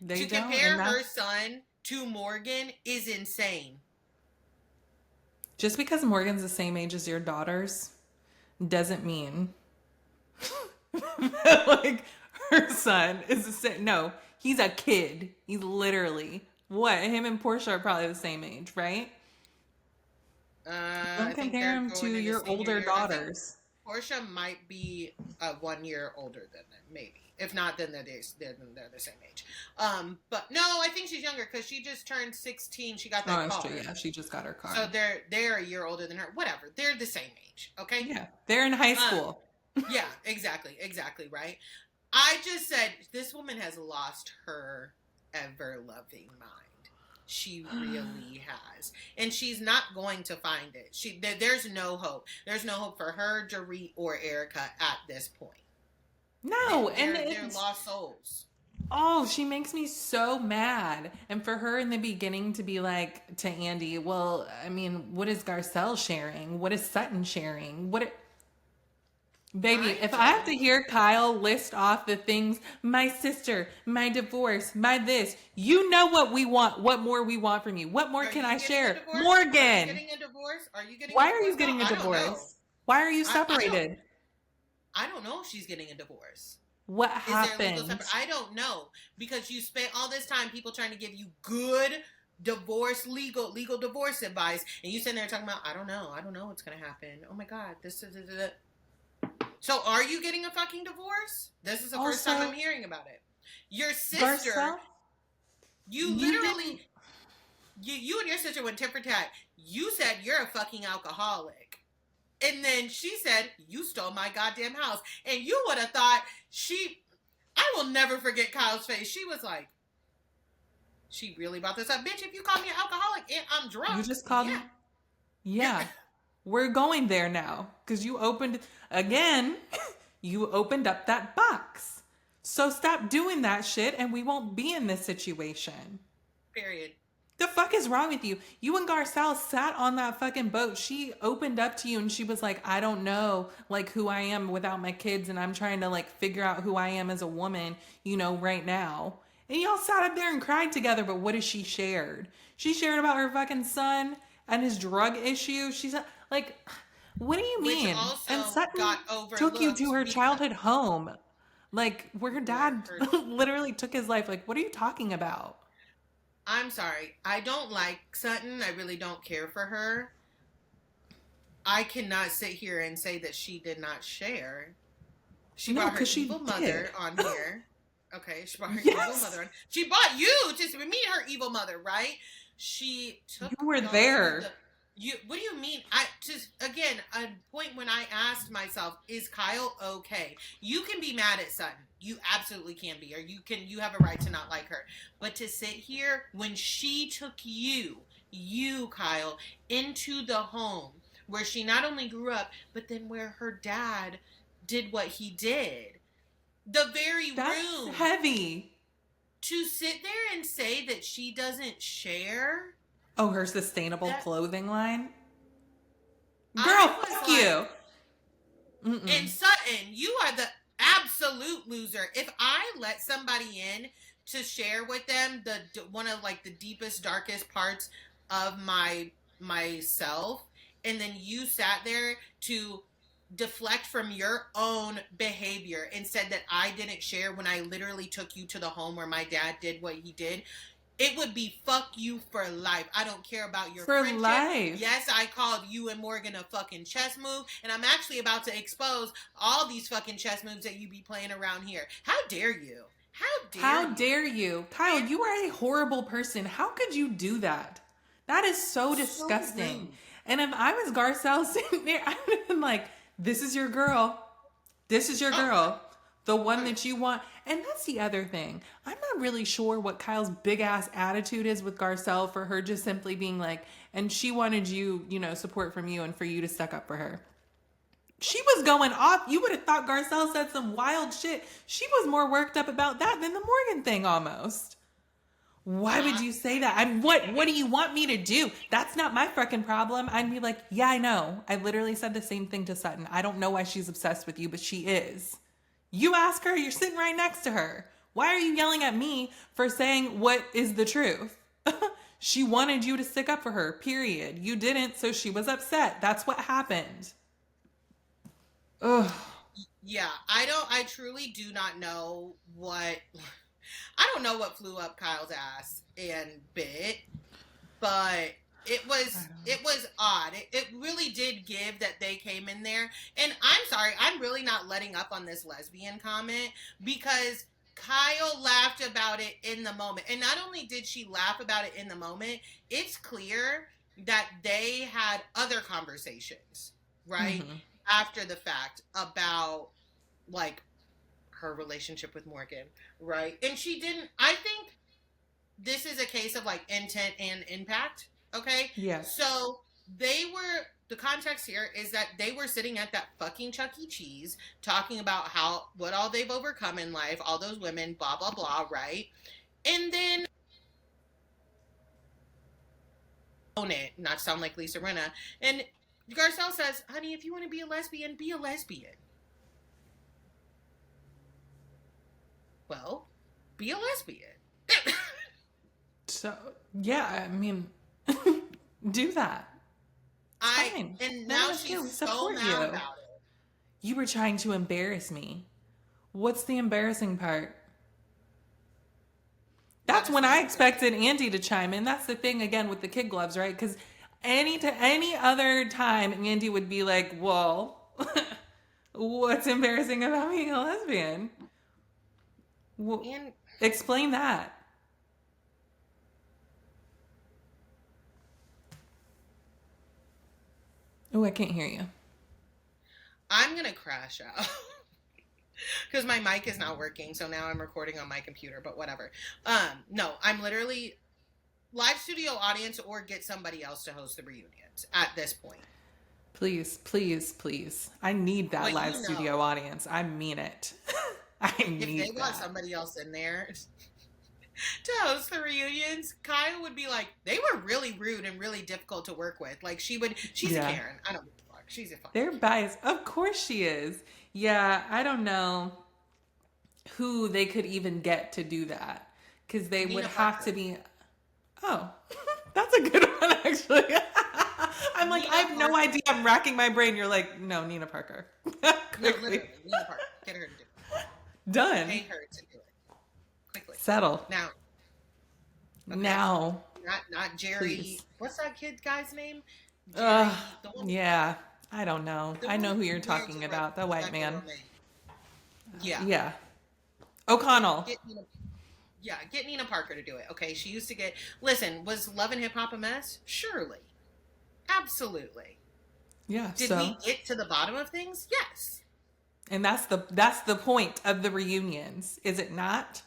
To compare her son to Morgan is insane. Just because Morgan's the same age as your daughters doesn't mean like her son is the same. No, he's a kid. He's literally what? Him and Portia are probably the same age, right? Don't compare him to your older daughters. Portia might be 1 year older than them, maybe. If not, then they're the same age. But no, I think she's younger because she just turned 16. She got that car. True. Yeah, she just got her car. So they're a year older than her. Whatever. They're the same age. Okay. Yeah, they're in high school. Yeah, exactly, right. I just said this woman has lost her ever-loving mind. She really has, and she's not going to find it. There's no hope. There's no hope for her, Dorit, or Erica at this point. No, they're lost souls. Oh, she makes me so mad. And for her in the beginning to be like to Andy, well, I mean, what is Garcelle sharing? What is Sutton sharing? Baby, if I have to hear Kyle list off the things, my sister, my divorce, my this, you know what we want, what more we want from you. What more can I share? Morgan! Are you getting a divorce? Why are you getting a divorce? Why are you separated? I don't know if she's getting a divorce. What happened? I don't know. Because you spent all this time people trying to give you good divorce, legal divorce advice, and you sitting there talking about, I don't know what's going to happen. Oh my God, this is... So are you getting a fucking divorce? This is the first time I'm hearing about it. Your sister, Garcelle? you literally, you and your sister went tit for tat. You said you're a fucking alcoholic. And then she said, you stole my goddamn house. And you would have thought I will never forget Kyle's face. She was like, she really brought this up. Bitch, if you call me an alcoholic and I'm drunk. You just called me? Yeah. We're going there now. Because you opened up that box. So stop doing that shit and we won't be in this situation. Period. The fuck is wrong with you? You and Garcelle sat on that fucking boat. She opened up to you and she was like, I don't know like who I am without my kids and I'm trying to like figure out who I am as a woman, right now. And y'all sat up there and cried together, but what has she shared? She shared about her fucking son and his drug issue. She's not, like, what do you which mean? And also got Sutton took you to overlooked her because childhood home, like where her where dad her literally took his life. Like, what are you talking about? I'm sorry, I don't like Sutton. I really don't care for her. I cannot sit here and say that she did not share. She No, brought her because she evil did. mother on here. Okay, she brought her evil Yes, mother on. She brought you to meet her evil mother, right? She you took were y'all to there. the. You. What do you mean? I just again a point when I asked myself, is Kyle okay? You can be mad at Sutton. You absolutely can be, or you can. You have a right to not like her. But to sit here when she took you, Kyle, into the home where she not only grew up, but then where her dad did what he did. The very That's room. heavy. To sit there and say that she doesn't share, Oh, her sustainable that clothing line? Girl, I was fuck like, you. and Mm-mm. Sutton, you are the absolute loser. If I let somebody in to share with them the one of like the deepest, darkest parts of myself, and then you sat there to deflect from your own behavior and said that I didn't share when I literally took you to the home where my dad did what he did, it would be fuck you for life. I don't care about your For friendship. life. Yes, I called you and Morgan a fucking chess move, and I'm actually about to expose all these fucking chess moves that you be playing around here. How dare you? How dare How you? dare you? Kyle, And you are a horrible person. How could you do that? That is so so disgusting. rude. And if I was Garcelle sitting there, I would have been like, this is your girl. This is your Oh, girl. The one oh yeah. that you want. And that's the other thing. I'm not really sure what Kyle's big ass attitude is with Garcelle for her just simply being like, and she wanted you, support from you and for you to stuck up for her. She was going off. You would have thought Garcelle said some wild shit. She was more worked up about that than the Morgan thing almost. Why would Uh, you say that? What do you want me to do? That's not my freaking problem. I'd be like, yeah, I know. I literally said the same thing to Sutton. I don't know why she's obsessed with you, but she is. You ask her, you're sitting right next to her. Why are you yelling at me for saying what is the truth? She wanted you to stick up for her, period. You didn't, so she was upset. That's what happened. Ugh. yeah, I truly do not know what. I don't know what flew up Kyle's ass and bit, but it was odd. It really did give that they came in there, and I'm sorry, I'm really not letting up on this lesbian comment because Kyle laughed about it in the moment, and not only did she laugh about it in the moment, it's clear that they had other conversations, right, Mm-hmm. after the fact about like her relationship with Morgan, right? And she didn't. I think this is a case of like intent and impact. Okay, Yes. so they were. The context here is that they were sitting at that fucking Chuck E. Cheese talking about how what all they've overcome in life, all those women, blah blah blah, right? And then own it, not sound like Lisa Rinna. And Garcelle says, "Honey, if you want to be a lesbian, be a lesbian." Well, be a lesbian. So, yeah, I mean, do that. It's I fine. and None of now us care. she's We so support mad you. about it. You were trying to embarrass me. What's the embarrassing part? That's What is when the I embarrassing? expected Andy to chime in. That's the thing again with the kid gloves, right? Because any other time, Andy would be like, "Well, what's embarrassing about being a lesbian? Well, And explain that." Oh, I can't hear you. I'm gonna crash out because my mic is not working. So now I'm recording on my computer. But whatever. No, I'm literally live studio audience or get somebody else to host the reunions at this point. Please, please, please. I need that But live studio audience. I mean it. I if they need want that. somebody else in there to host the reunions, Kyle would be like, they were really rude and really difficult to work with. Like she's a Yeah. Karen. I don't give a fuck. She's a fucking They're Karen. biased. Of course she is. Yeah, I don't know who they could even get to do that. Because they would Nina have to Barker. be. Oh, that's a good one, actually. I'm like, I Nina have no Parker. idea. I'm racking my brain. You're like, no, Nina Parker. No, Quickly. literally, Nina Parker. Get her to do it. Done. Pay her to do it quickly. Settle. Now, okay, Now, not Jerry. please. What's that kid guy's name? Ugh. Jerry, Yeah. I don't know. the I one know who who you're wears talking a red about. The white Rebecca man. Romaine. Yeah, Yeah. O'Connell. get Nina. Yeah, get Nina Parker to do it. Okay, she used to get. Listen, was Love and Hip Hop a mess? Surely, absolutely. Yeah. Did So, we get to the bottom of things? Yes. and that's the point of the reunions, is it not?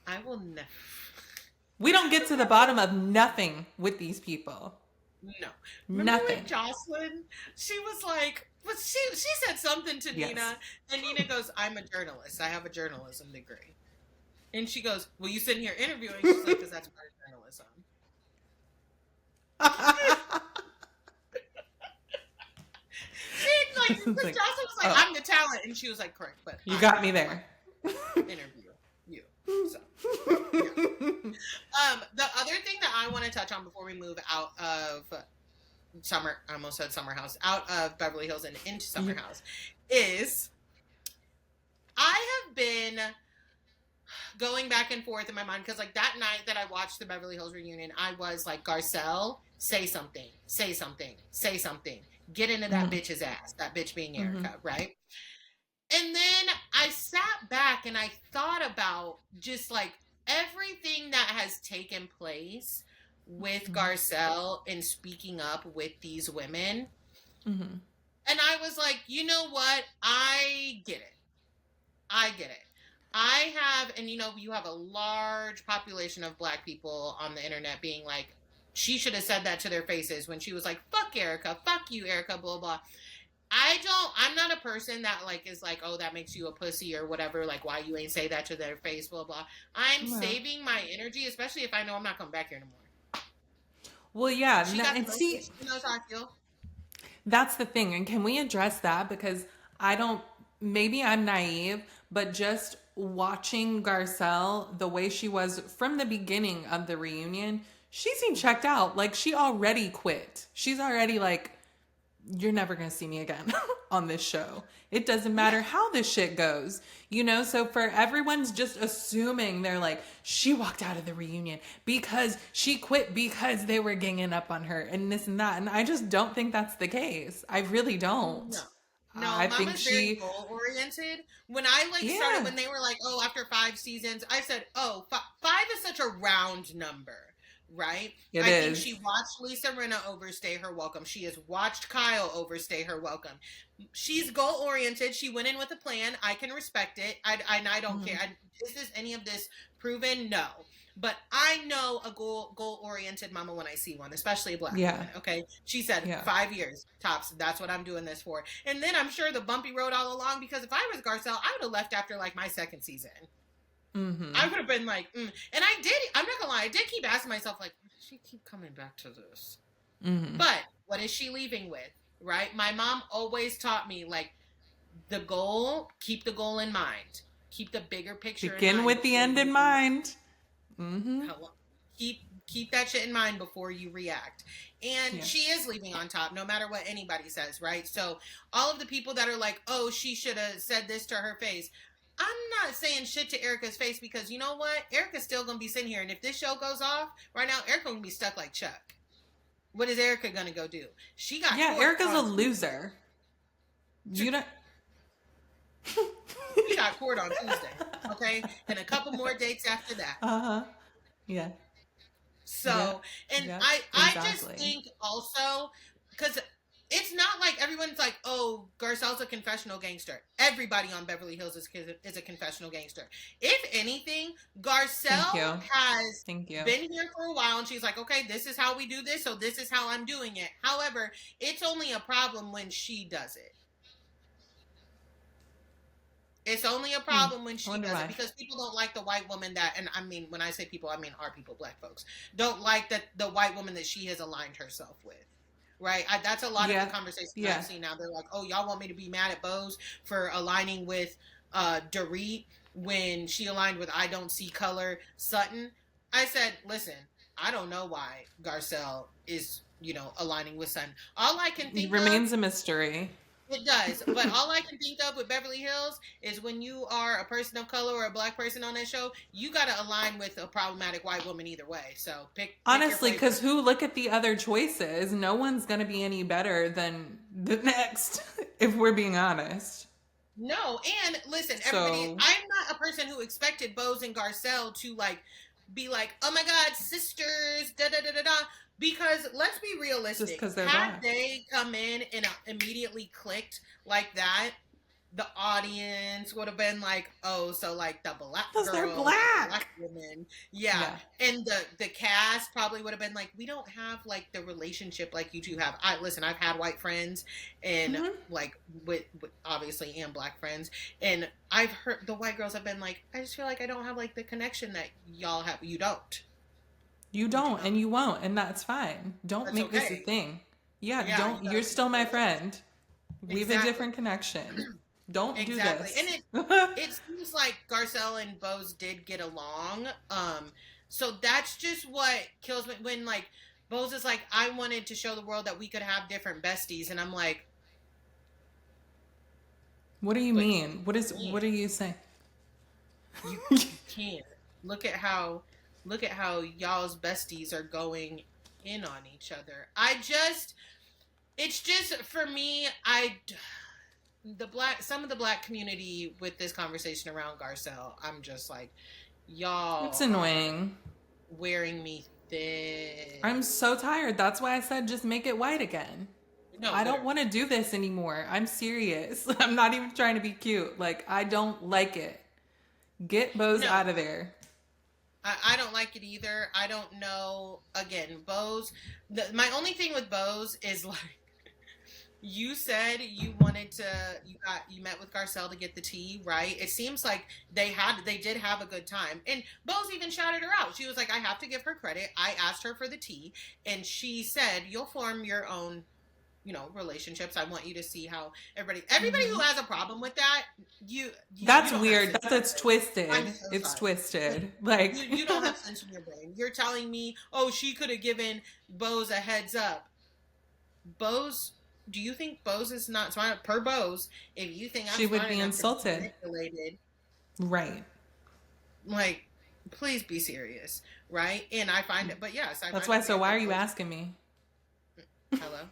I will never. We don't get to the bottom of nothing with these people. No. Remember Nothing. when Jocelyn, she was like, she said something to Yes. Nina, and Nina goes, I'm a journalist. I have a journalism degree. And she goes, well, you sitting here interviewing? She's like, because that's part of journalism. Jocelyn was like, I'm the talent. And she was like, correct, but you got me there. Interview you. So, yeah. The other thing that I want to touch on before we move out of I almost said Summer House, out of Beverly Hills and into Summer House, is I have been going back and forth in my mind because like that night that I watched the Beverly Hills reunion, I was like, Garcelle, say something, say something, say something. Get into that bitch's ass. That bitch being Erica, right? And then I sat back and I thought about just like everything that has taken place with Garcelle in speaking up with these women. And I was like, you know what? I get it. I get it. I have, and you know, you have a large population of Black people on the internet being like, she should have said that to their faces when she was like, fuck Erica, fuck you, Erica, blah, blah. I'm not a person that like is like, oh, that makes you a pussy or whatever, like why you ain't say that to their face, blah, blah. I'm saving my energy, especially if I know I'm not coming back here anymore. Well, yeah. She knows how I feel. That's the thing. And can we address that? Because maybe I'm naive, but just watching Garcelle, the way she was from the beginning of the reunion, she seemed checked out. Like she already quit. She's already like, you're never going to see me again on this show. It doesn't matter how this shit goes, you know? So for everyone's just assuming they're like, she walked out of the reunion because she quit because they were ganging up on her and this and that. And I just don't think that's the case. I really don't. No, I think Mama's very goal oriented. When I started, when they were like, oh, after 5 seasons, I said, oh, 5 is such a round number. Right? I think she watched Lisa Rinna overstay her welcome. She has watched Kyle overstay her welcome. She's goal oriented. She went in with a plan. I can respect it. I don't care. Is any of this proven? No. But I know a goal oriented mama when I see one, especially a Black woman. Okay. She said 5 years tops. That's what I'm doing this for. And then I'm sure the bumpy road all along, because if I was Garcelle, I would have left after like my 2nd season. I would have been like, and I did. I'm not gonna lie. I did keep asking myself, like, why does she keep coming back to this? But what is she leaving with? Right? My mom always taught me, like, the goal. Keep the goal in mind. Keep the bigger picture. Begin with the end in mind. Keep that shit in mind before you react. And she is leaving on top, no matter what anybody says. Right? So all of the people that are like, oh, she should have said this to her face. I'm not saying shit to Erica's face because you know what? Erica's still going to be sitting here. And if this show goes off, right now, Erica going to be stuck like Chuck. What is Erica going to go do? She got Erica's a loser. You know. She got court on Tuesday. Okay? And a couple more dates after that. Yeah. So, I just think also, because it's not like everyone's like, oh, Garcelle's a confessional gangster. Everybody on Beverly Hills is a confessional gangster. If anything, Garcelle has been here for a while, and she's like, okay, this is how we do this, so this is how I'm doing it. However, it's only a problem when she does it. It's only a problem when she does it, because people don't like the white woman that, and I mean, when I say people, I mean our people, Black folks, don't like that the white woman that she has aligned herself with. Right? That's a lot of the conversations I've seen now. They're like, oh, y'all want me to be mad at Bose for aligning with Dorit when she aligned with I Don't See Color Sutton. I said, listen, I don't know why Garcelle is aligning with Sun. All I can It think of, remains a mystery. it does, but all I can think of with Beverly Hills is when you are a person of color or a black person on that show, you got to align with a problematic white woman either way. So pick your Honestly, flavor. because who look at the other choices? No one's going to be any better than the next, if we're being honest. No, and listen, everybody, So, I'm not a person who expected Bose and Garcelle to like be like, oh my God, sisters, da da da da da. Because let's be just realistic. because they're Had black. they come in and immediately clicked like that, the audience would have been like, oh, so like the black Because they're girl, the black black. woman. Yeah. Yeah. And the cast probably would have been like, we don't have like the relationship like you two have. I've had white friends and Mhm. like with obviously and black friends. And I've heard the white girls have been like, I just feel like I don't have like the connection that y'all have. You don't. You don't, and you won't, and that's fine. Don't That's make this a okay. thing. Yeah, Yeah, don't. you You're gotta still my keep it. friend. We have a Exactly. different connection. Don't do Exactly. this. And it seems like Garcelle and Bose did get along. So that's just what kills me when like Bose is like, I wanted to show the world that we could have different besties, and I'm like, What do you but mean? you What are you saying? can't. You can't. Look at how y'all's besties are going in on each other. It's just for me, some of the black community with this conversation around Garcelle, I'm just like, y'all It's annoying. wearing me thin. I'm so tired. That's why I said just make it white again. No, I don't literally. want to do this anymore. I'm serious. I'm not even trying to be cute. Like, I don't like it. Get Bose No, out of there. I don't like it either. I don't know. Again, Bose. My only thing with Bose is like, you said you wanted to. You met with Garcelle to get the tea, right? It seems like they did have a good time, and Bose even shouted her out. She was like, "I have to give her credit. I asked her for the tea, and she said you'll form your own." Relationships. I want you to see how everybody who has a problem with that, you That's don't have weird. sense. That's twisted. I'm so It's sorry. twisted. Like, You don't have sense in your brain. You're telling me, oh, she could have given Bose a heads up. Bose, do you think Bose is not smart? Per Bose, if you think I'm she would smart be enough to be insulted. manipulated, Right. like, please be serious, right? And I find it, but yes, I That's find why. it So weird why that are you Bose, asking me? hello?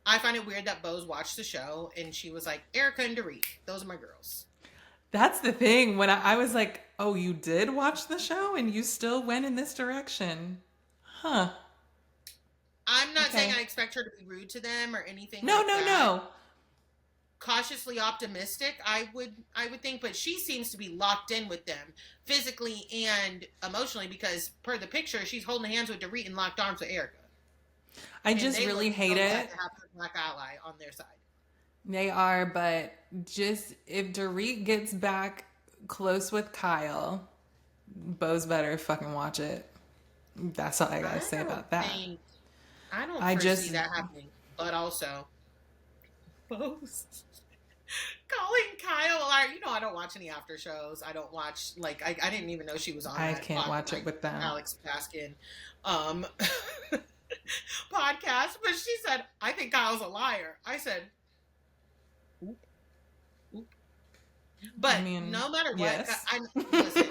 I find it weird that Bose watched the show and she was like, Erica and Dorit, those are my girls. That's the thing. When I was like, oh, you did watch the show and you still went in this direction. Huh. I'm not saying Okay. I expect her to be rude to them or anything No, like no, that. no. Cautiously optimistic, I would think, but she seems to be locked in with them physically and emotionally because per the picture, she's holding hands with Dorit and locked arms with Erica. I And just they really look hate so glad it. to have a black ally on their side. They are, but just if Dorit gets back close with Kyle, Bo's better fucking watch it. That's all I gotta say about that. I don't I foresee just, that happening, but also Bose calling Kyle I don't watch any after shows. I don't watch like I didn't even know she was on I that can't watch it with them. Alex Baskin um podcast, but she said, I think Kyle's a liar. I said, oop, oop. But I mean, no matter what, yes. listen,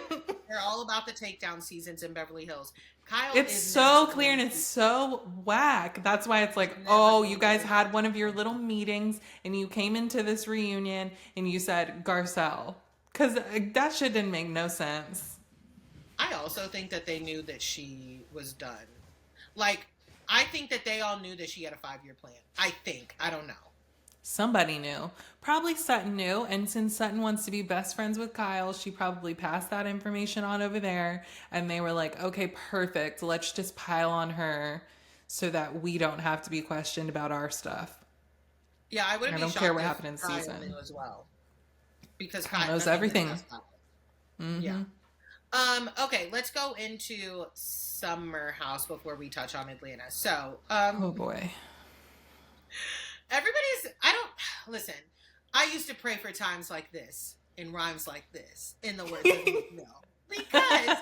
they're all about the takedown seasons in Beverly Hills. Kyle It's is so never clear and going it's to, so whack. That's why it's like, never oh, going you to guys be had one of your little meetings and you came into this reunion and you said Garcelle. Because that shit didn't make no sense. I also think that they knew that she was done. Like, I think that they all knew that she had a 5-year plan. I think. I don't know. Somebody knew. Probably Sutton knew. And since Sutton wants to be best friends with Kyle, she probably passed that information on over there. And they were like, okay, perfect. Let's just pile on her so that we don't have to be questioned about our stuff. Yeah, I wouldn't I be don't shocked care what if happened in Kyle season. knew as well. Because Kyle knows nothing everything. is Kyle. Mm-hmm. Yeah. Okay, let's go into Summer House before we touch on Atlanta. So, Oh boy. listen, I used to pray for times like this, in rhymes like this, in the words of Meek Mill. Because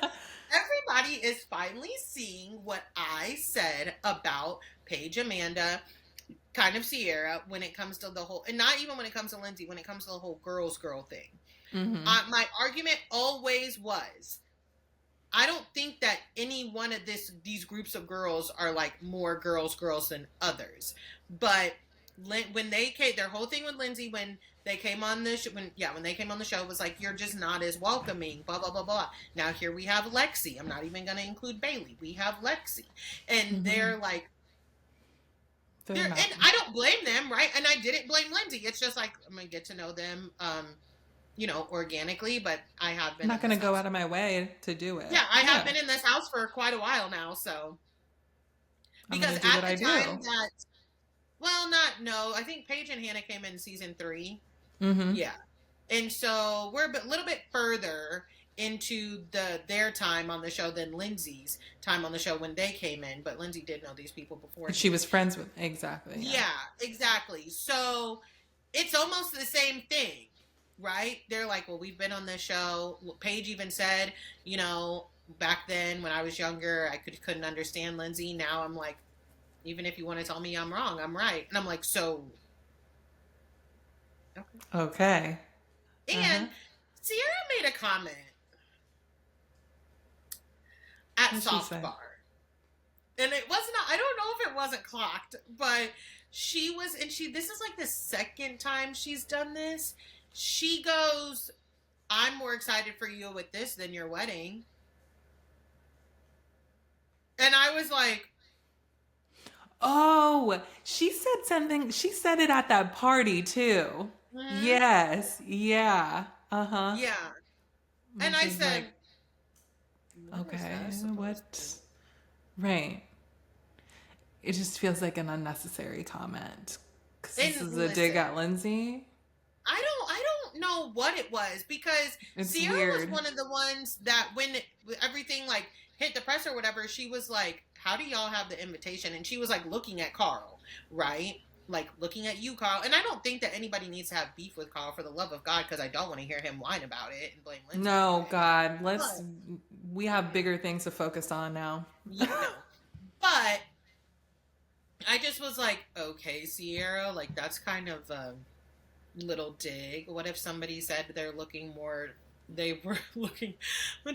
everybody is finally seeing what I said about Paige, Amanda, kind of Sierra when it comes to the whole, and not even when it comes to Lindsay, when it comes to the whole girls girl thing. Mm-hmm. My argument always was, I don't think that any one of these groups of girls are like more girls than others. But when they came, their whole thing with Lindsay when they came on the when they came on the show was like, you're just not as welcoming, blah blah blah blah. Now here we have Lexi. I'm not even going to include Bailey. We have Lexi, and Mm-hmm. they're like, They're not. and I don't blame them, right? And I didn't blame Lindsay. It's just like, I'm gonna get to know them, organically. But I have I'm been not in going to this go house. out of my way to do it. Yeah, I have Yeah. been in this house for quite a while now. So I'm because going to do at what the I time do. that, well, not no, I think Paige and Hannah came in season 3. Mm-hmm. Yeah, and so we're a little bit further into their time on the show than Lindsay's time on the show when they came in. But Lindsay did know these people She beforehand. was friends with, exactly. Yeah. Yeah, exactly. So it's almost the same thing, right? They're like, well, we've been on this show. Paige even said, back then when I was younger, I couldn't understand Lindsay. Now I'm like, even if you want to tell me I'm wrong, I'm right. And I'm like, so okay. Okay. Uh-huh. And Sierra made a comment at What'd she Soft say? Bar. And it was not, I don't know if it wasn't clocked, but she was, and this is like the second time she's done this. She goes, I'm more excited for you with this than your wedding. And I was like, Oh, she said something. She said it at that party too. hmm, Yes. Yeah. Uh-huh. yeah. And Which I is like, said, what is okay, that supposed to what? Right. It just feels like an unnecessary comment. Because mean? this And is a dig listen, at Lindsay. I don't know what it was, because It's Sierra was weird. one of the ones that when everything like hit the press or whatever, she was like, how do y'all have the invitation? And she was like looking at Carl, right? Like looking at you, Carl. And I don't think that anybody needs to have beef with Carl, for the love of God, because I don't want to hear him whine about it and blame Lindsay for No, it. God, But we have bigger things to focus on now. yeah, no. But I just was like, okay, Sierra, like that's kind of a little dig. What if somebody said they were looking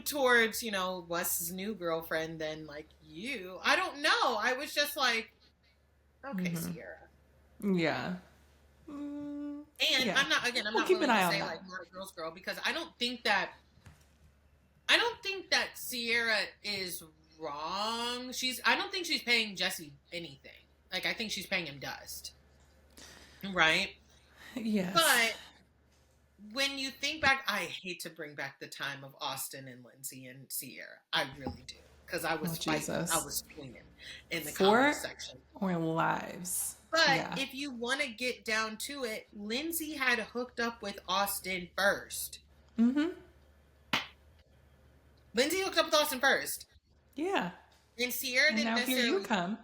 towards, Wes's new girlfriend than like you? I don't know. I was just like, okay, Hmm. Sierra. Yeah. Mm, And yeah. I'm We'll not keep an willing to eye on say that. like not a girl's girl, because I don't think that Sierra is wrong. I don't think she's paying Jesse anything. Like I think she's paying him dust. Right? Yes. But when you think back, I hate to bring back the time of Austin and Lindsay and Sierra. I really do. Because I Oh, was fighting. I Jesus. was swinging in the comment For section. our lives. But Yeah. if you want to get down to it, Lindsay had hooked up with Austin first. Mm-hmm. Lindsay hooked up with Austin first. Yeah. And Sierra And didn't now here you necessarily come.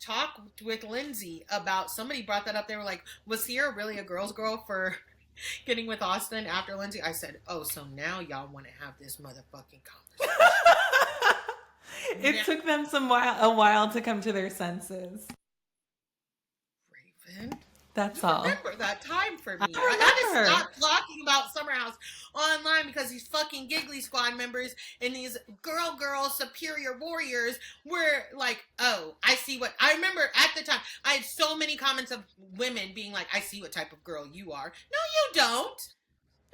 talk with Lindsay about, somebody brought that up. They were like, was Sierra really a girl's girl for getting with Austin after Lindsay? I said, oh, so now y'all want to have this motherfucking conversation. It Now, took them a while to come to their senses. Raven, That's you all. remember that time for me. I gotta I remember. stop talking about Summer House online, because these fucking Giggly Squad members and these girl superior warriors were like, oh, I see what, I remember at the time, I had so many comments of women being like, I see what type of girl you are. No, you don't.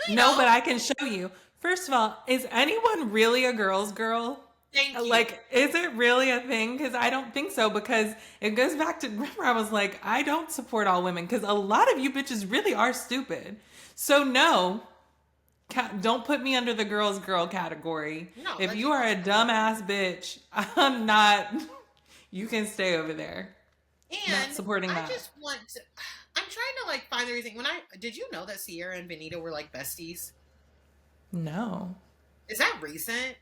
No, you No, but don't. I can show you. First of all, is anyone really a girl's girl? Thank you. Like, is it really a thing? Because I don't think so. Because it goes back to, remember, I was like, I don't support all women. Because a lot of you bitches really are stupid. So, no, don't put me under the girl's girl category. No, If let's you are a dumbass bitch, I'm not, you can stay over there. Not and supporting I that. just want to, I'm trying to like find the reason. Did you know that Sierra and Benita were like besties? No. Is that recent?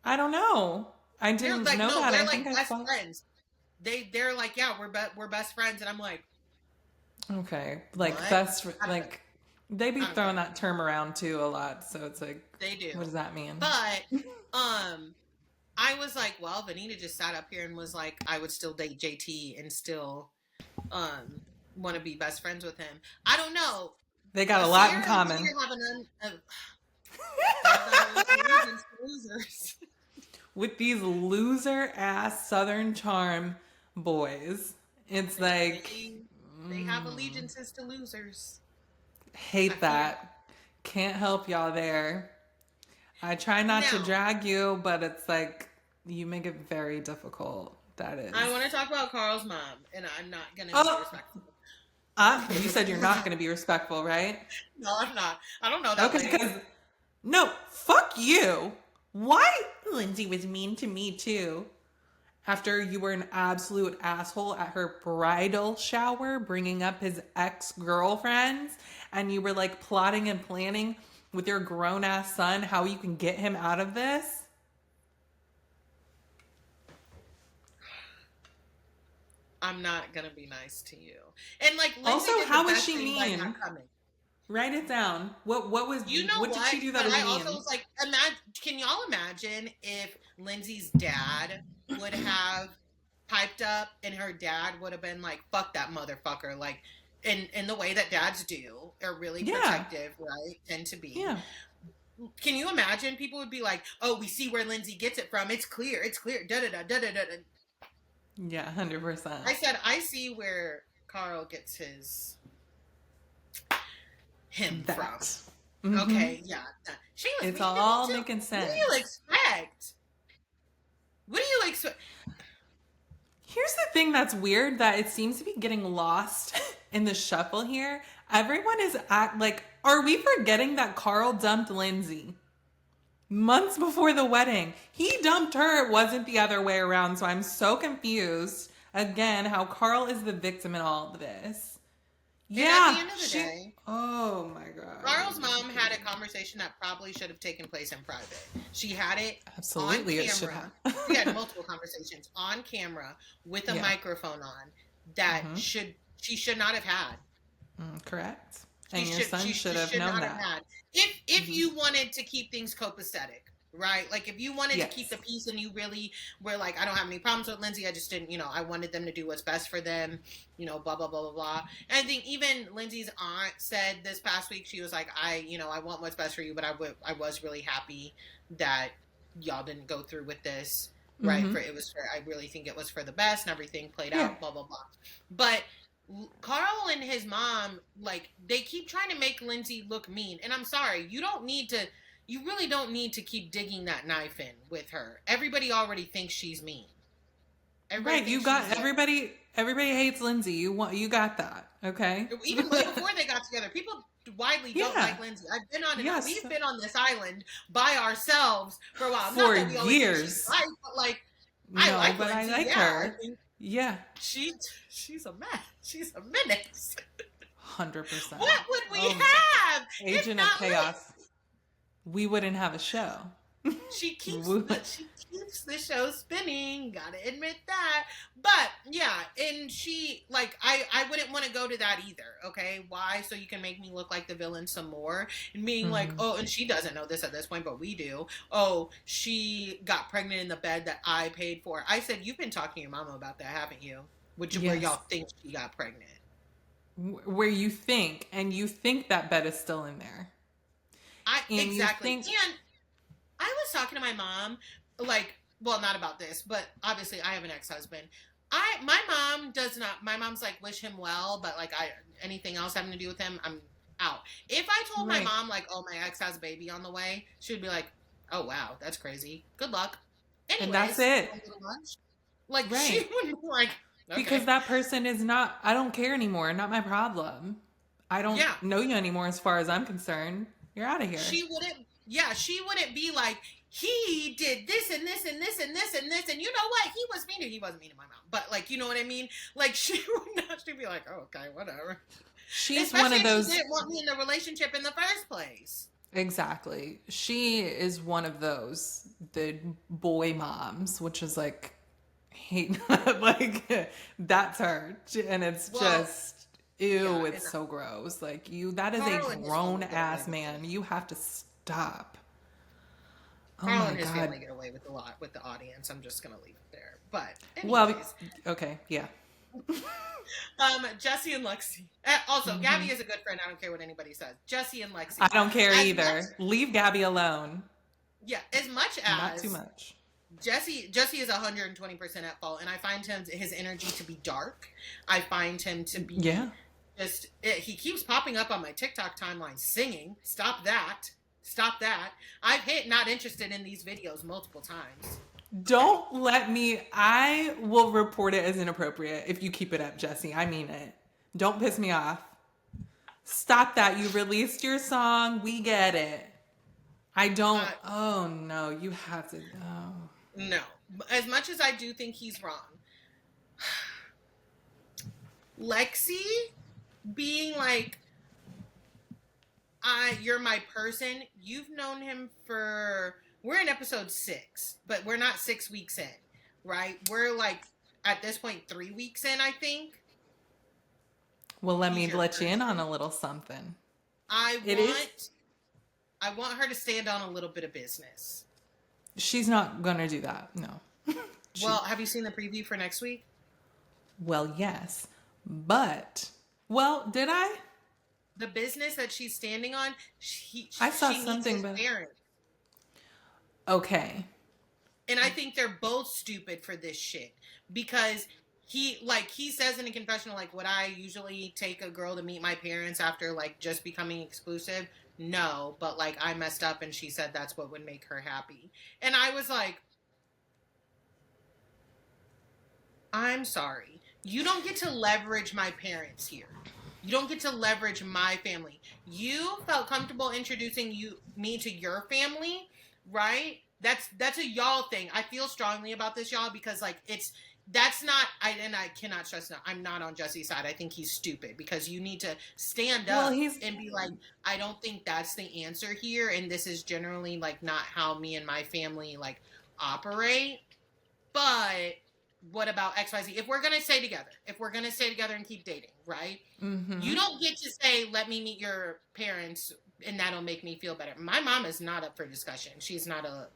I don't know. I They're didn't like, know no, that. they're I think like I best saw. friends. They're like, yeah, we're best friends, and I'm like, Okay, what? like best, I don't know. like they be I don't throwing care. that term around too a lot. So it's like, They do, what does that mean? but um, I was like, well, Vanita just sat up here and was like, I would still date JT and still want to be best friends with him. I don't know. They got a lot in Sierra and common. Vanita have they've got a allegiance to losers. With these loser ass Southern charm boys. It's like, They have allegiances to losers. I hate feel that. Can't help y'all there. I try not to now. drag you, but it's like you make it very difficult. That is. I want to talk about Carl's mom, and I'm not gonna be Oh, respectful. you said you're not going to be respectful, right? No, I'm not. I don't know that Okay, lady. because no, fuck you. Why? Lindsay was mean to me too. After you were an absolute asshole at her bridal shower, bringing up his ex-girlfriends, and you were like plotting and planning with your grown-ass son how you can get him out of this. I'm not gonna be nice to you. And like Lindsay Also, did the how was best she thing by mean? not coming. Write it down. What was You know what did she do that But was I also mean? was like, imagine. Can y'all imagine if Lindsay's dad would have piped up and her dad would have been like, "Fuck that motherfucker," like in the way that dads do, are really Yeah. protective, right? Tend to be. Yeah. Can you imagine? People would be like, "Oh, we see where Lindsay gets it from. It's clear. It's clear." Da da da da da da. Yeah, 100%. I said, I see where Carl gets him That. from. Mhm. Okay, yeah. It's all making What sense. do you expect? What do you expect? Here's the thing that's weird that it seems to be getting lost in the shuffle here. Everyone is are we forgetting that Carl dumped Lindsay months before the wedding? He dumped her. It wasn't the other way around. So I'm so confused again how Carl is the victim in all of this. And Yeah, at the end of the day, oh my god. Carl's mom had a conversation that probably should have taken place in private. She had it Absolutely, on it should camera. have. We had multiple conversations on camera with a Yeah. microphone on that she should not have had. Correct. And your son should have should known not that. have had. If you wanted to keep things copacetic, right? Like if you wanted to keep the peace and you really were like, I don't have any problems with Lindsay. I just didn't, I wanted them to do what's best for them, blah, blah, blah, blah, blah. And I think even Lindsay's aunt said this past week, she was like, I want what's best for you, but I was really happy that y'all didn't go through with this, right? I really think it was for the best and everything played out, blah, blah, blah. But Carl and his mom, like, they keep trying to make Lindsay look mean. And I'm sorry, you really don't need to keep digging that knife in with her. Everybody already thinks she's mean. Right, you got everybody hates Lindsay. You got that, okay? Even way before they got together, people widely don't like Lindsay. We've been on this island by ourselves for a while. For not that we always years. think she's right, but like I Lindsay. like her. Yeah. She's a mess. She's a menace. 100%. What would we have? Agent of Chaos. We wouldn't have a show. She keeps the show spinning. Gotta admit that. But yeah, and she I wouldn't want to go to that either. Okay, why? So you can make me look like the villain some more, and being like, oh, and she doesn't know this at this point, but we do. Oh, she got pregnant in the bed that I paid for. I said, you've been talking to your mama about that, haven't you? Where y'all think she got pregnant? Where you think, and you think that bed is still in there. Exactly. And I was talking to my mom, not about this, but obviously I have an ex-husband. My mom's like, wish him well, but anything else having to do with him, I'm out. If I told my mom oh, my ex has a baby on the way, she'd be like, oh wow, that's crazy. Good luck. Anyways, and that's it. She wouldn't be like, okay. Because that person is not, I don't care anymore, not my problem. I don't know you anymore as far as I'm concerned. You're out of here. She wouldn't be like, he did this and this and this and this and this, and you know what? He wasn't mean to my mom. But you know what I mean? She would not be like, oh, okay, whatever. She's especially one of those. If she didn't want me in the relationship in the first place. Exactly. She is one of those, the boy moms, which is hate, that's her. And it's just, ew, it's so gross. That is a grown ass man. You have to stop. Oh Carl my and his God. family get away with a lot with the audience. I'm just gonna leave it there. But Well, anyways, okay, yeah. Jesse and Lexi. Also, Gabby Hmm. is a good friend. I don't care what anybody says. Jesse and I Lexi. don't care As much, either. Leave Gabby alone. yeah, as much Not too as much. Jesse is 120% at fault, and I find his energy to be dark. I find him to Yeah. be he keeps popping up on my TikTok timeline singing. Stop that. Stop that. I've hit not interested in these videos multiple times. Okay. Don't let me. I will report it as inappropriate if you keep it up, Jesse. I mean it. Don't piss me off. Stop that. You released your song. We get it. I don't. Uh, Oh no, you have to. Oh. no. As much as I do think he's wrong, Lexi being like, you're my person. You've known him for, we're in episode 6, but we're not 6 weeks in, right? We're like at this point 3 weeks in, I think. Well, let He's me your let you in on person. a little something. I It is. want I want her to stand on a little bit of business. She's not gonna do that. No. Well, She. have you seen the preview for next week? Well, yes, but. Well, did I? The business that she's standing on, I saw she needs something, his but parents. okay. And I think they're both stupid for this shit because he says in a confessional, like, would I usually take a girl to meet my parents after like just becoming exclusive? No, but like I messed up and she said that's what would make her happy. And I was like, I'm sorry. You don't get to leverage my parents here. You don't get to leverage my family. You felt comfortable introducing me to your family, right? That's a y'all thing. I feel strongly about this, y'all, because like that's not I cannot stress enough. I'm not on Jesse's side. I think he's stupid because you need to stand Well, up he's. and be like, I don't think that's the answer here, and this is generally like not how me and my family like operate. But what about XYZ? If we're gonna stay together, if we're gonna stay together and keep dating, right? You Mm-hmm. don't get to say, let me meet your parents and that'll make me feel better. My mom is not up for discussion. She's not a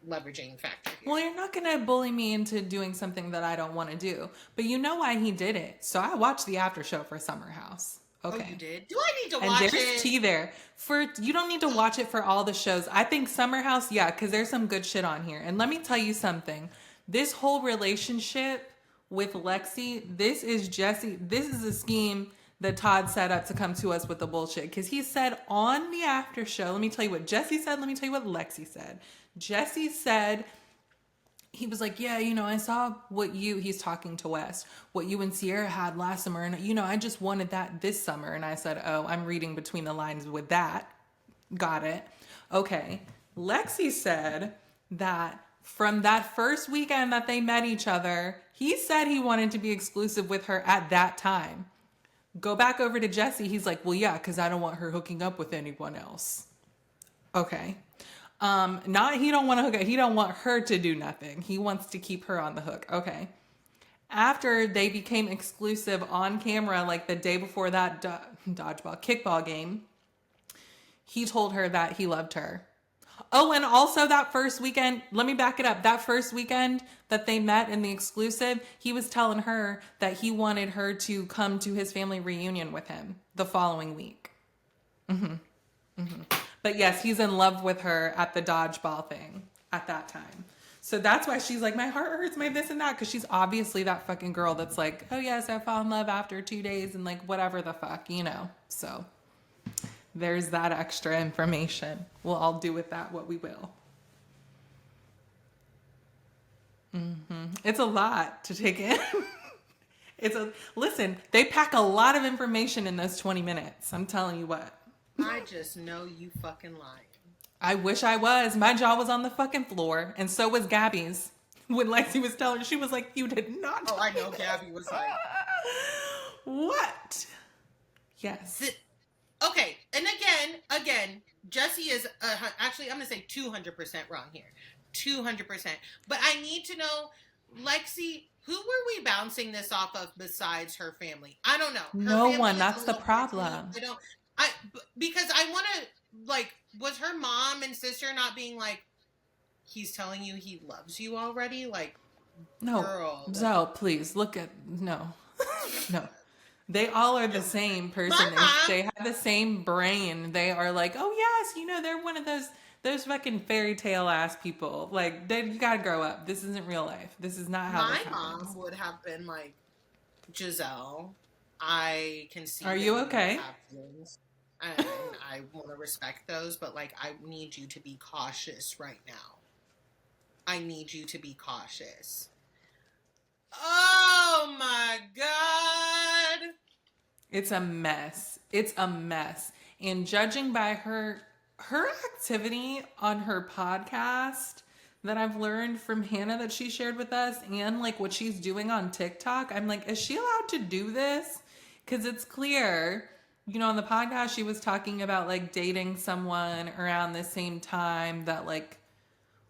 leveraging factor here. Well, you're not going to bully me into doing something that I don't want to do. But you know why he did it. So I watched the after show for Summer House. Oh, you Okay. did? Do I need to And watch there's it? tea there. For you don't need to watch it for all the shows. I think Summer House, yeah, because there's some good shit on here. And let me tell you something. This whole relationship with Lexi, this is Jesse. This is a scheme that Todd set up to come to us with the bullshit. Because he said on the after show, let me tell you what Jesse said. Let me tell you what Lexi said. Jesse said he was like, yeah, I saw he's talking to West, what you and Sierra had last summer. And, I just wanted that this summer. And I said, oh, I'm reading between the lines with that. Got it. Okay. Lexi said that from that first weekend that they met each other, he said he wanted to be exclusive with her at that time. Go back over to Jesse. He's like, well, yeah, because I don't want her hooking up with anyone else. Okay. Not he don't want to hook up. He don't want her to do nothing. He wants to keep her on the hook. Okay. After they became exclusive on camera, like the day before that kickball game, he told her that he loved her. Oh, and also that first weekend, let me back it up. That first weekend that they met in the exclusive, he was telling her that he wanted her to come to his family reunion with him the following week. But yes, he's in love with her at the dodgeball thing at that time. So that's why she's like, my heart hurts, my this and that, because she's obviously that fucking girl that's like, oh yes, I fell in love after 2 days and like whatever the fuck, So there's that extra information. We'll all do with that what we will. It's a lot to take in. Listen, they pack a lot of information in those 20 minutes. I'm telling you what. I just know you fucking lying. I wish I was. My jaw was on the fucking floor, and so was Gabby's. When Lexi was telling her, she was like, you did not. Oh, I know Gabby was like, what? Yes. okay. And again, Jesse is actually, I'm going to say 200% wrong here. 200%. But I need to know, Lexi, who were we bouncing this off of besides her family? I don't know. Her No family one. is That's a the little problem. because I want to, like, was her mom and sister not being like, he's telling you he loves you already. Like, No, girl, Zell, please look at no, no. They all are the same my person. mom. They have the same brain. They are like, oh yes, they're one of those fucking fairy tale ass people. Like, you gotta grow up. This isn't real life. This is not how this My mom happens. would have been like, Giselle, I can see Are that you you okay? have feelings, and I want to respect those, but like, I need you to be cautious right now. I need you to be cautious. Oh my God. It's a mess. It's a mess. And judging by her activity on her podcast that I've learned from Hannah that she shared with us and like what she's doing on TikTok, I'm like, is she allowed to do this? Cuz it's clear, on the podcast she was talking about like dating someone around the same time that like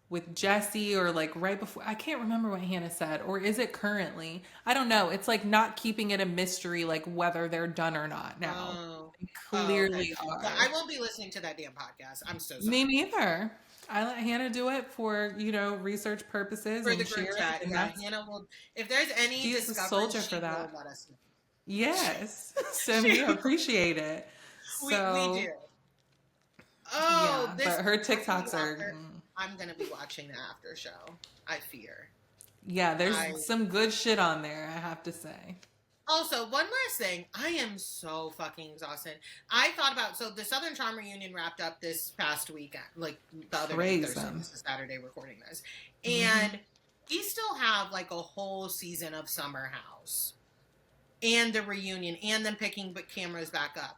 with Jesse or like right before. I can't remember what Hannah said. Or is it currently? I don't know. It's like not keeping it a mystery like whether they're done or not now. Oh. They Oh, okay. clearly Well, I are. won't be listening to that damn podcast. I'm so Me sorry. neither. I let Hannah do it for, research purposes For the and group share it. chat, And yeah. that's, Hannah will, if there's any she's a discoveries, soldier for she will that. let us know. Yes. So She, we appreciate it. we So, do. Oh, yeah. this But her actually TikToks are, after, I'm going to be watching the after show. I fear. yeah, there's I some good shit on there, I have to say. Also, one last thing. I am so fucking exhausted. I thought about, so the Southern Charm reunion wrapped up this past weekend, like the other day, Praise Thursday. them. This is Saturday recording this. Mm-hmm. And we still have like a whole season of Summer House and the reunion and them picking cameras back up.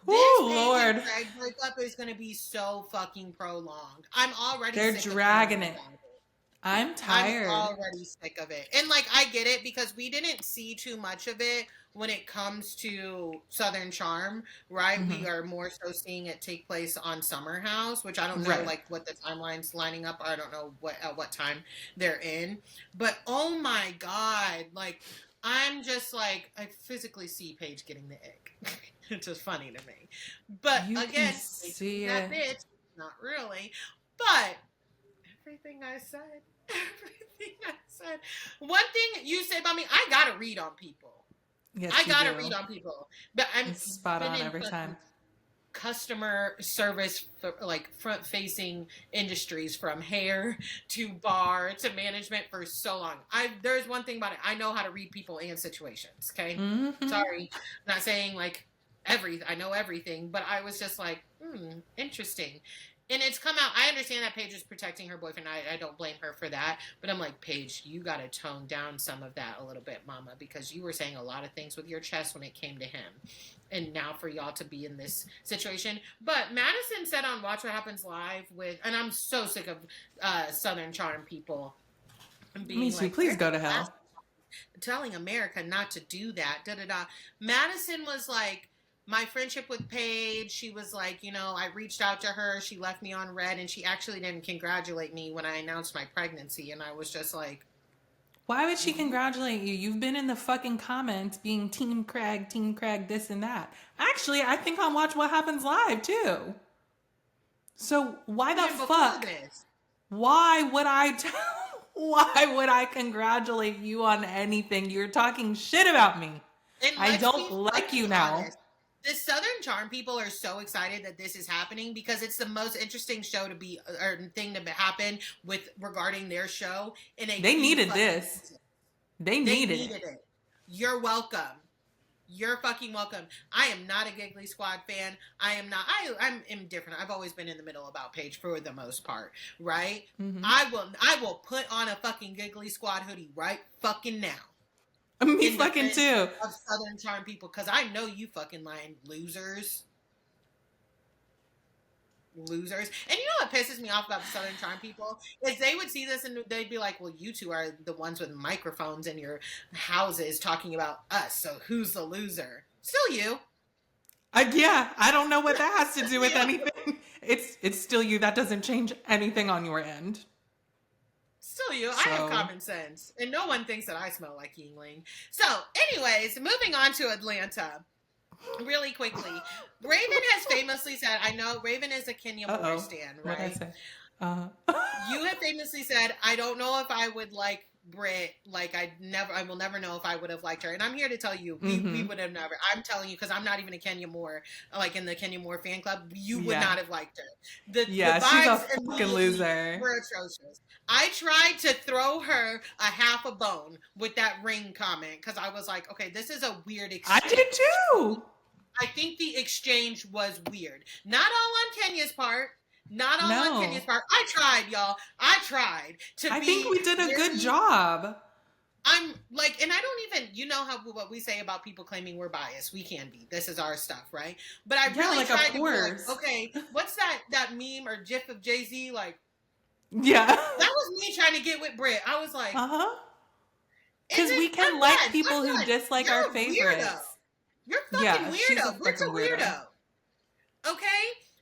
This Oh, Paige and Lord. Craig breakup is going to be so fucking prolonged. I'm already They're sick of hearing dragging it. about it. I'm I'm tired. already sick of it. And like I get it because we didn't see too much of it when it comes to Southern Charm, right? Mm-hmm. We are more so seeing it take place on Summer House, which I don't know Right. like what the timeline's lining up. I don't know what time they're in. But oh my god, like I'm just like I physically see Paige getting the egg. It's just funny to me. But You can again, see that it. bitch, not really. But everything I said. Everything I said. One thing you say about me, I gotta read on people. Yes, I you gotta do. read on people. But I'm It's spot been on in every time. customer service, like front facing industries from hair to bar to management for so long. There's one thing about it. I know how to read people and situations. Okay, Mm-hmm. sorry, I'm not saying like I know everything, but I was just like, interesting. And it's come out. I understand that Paige is protecting her boyfriend. I don't blame her for that. But I'm like, Paige, you got to tone down some of that a little bit, mama, because you were saying a lot of things with your chest when it came to him. And now for y'all to be in this situation. But Madison said on Watch What Happens Live and I'm so sick of Southern Charm people being Me too. like, Please go to hell. telling America not to do that. Da da da. Madison was like, my friendship with Paige, she was like, I reached out to her. She left me on red, and she actually didn't congratulate me when I announced my pregnancy. And I was just like, Why would she congratulate you? You've been in the fucking comments being Team Craig, this and that. Actually, I think on Watch What Happens Live too. So why the even before fuck? this. Why would I why would I congratulate you on anything? You're talking shit about me. And I let's don't be like you fucking now. honest. The Southern Charm people are so excited that this is happening because it's the most interesting show to be or thing to happen with regarding their show. They needed this. They needed it. You're welcome. You're fucking welcome. I am not a Giggly Squad fan. I am not. I'm indifferent. I've always been in the middle about Paige for the most part, right? Mm-hmm. I will put on a fucking Giggly Squad hoodie right fucking now. Me fucking too. Of Southern Charm people, because I know you fucking lying losers. Losers. And you know what pisses me off about the Southern Charm people is they would see this and they'd be like, well, you two are the ones with microphones in your houses talking about us, so who's the loser? Still you. Yeah, I don't know what that has to do with anything. It's still you. That doesn't change anything on your end. Still you. I have common sense. And no one thinks that I smell like Yingling. So, anyways, moving on to Atlanta. Really quickly. Raven has famously said, I know Raven is a Kenya Moore stan, right? Uh, You have famously said, I don't know if I would like Brit. Like, I will never know if I would have liked her. And I'm here to tell you, we would have never. I'm telling you, because I'm not even a Kenya Moore, like in the Kenya Moore fan club. You would yeah. not have liked her. The Yeah, she's a vibes fucking immediately loser. were atrocious. I tried to throw her a half a bone with that ring comment because I was like, okay, this is a weird I exchange. did too. I think the exchange was weird. Not all on Kenya's part. Not all on Kenya's No. part. I tried, y'all. I tried to I be think we did a good very. job. I'm like, and I don't even, you know how what we say about people claiming we're biased. We can be. This is our stuff, right? But I Yeah, really like, of tried to be like, course. okay, what's that meme or GIF of Jay-Z? Like, Yeah. that was me trying to get with Brit. I was like, Uh-huh. is Because we it? can I'm like done. people I'm who done. dislike our You're a weirdo. favorites. You're fucking Yeah, she's a weirdo. Brit's a fucking weirdo. weirdo. Okay?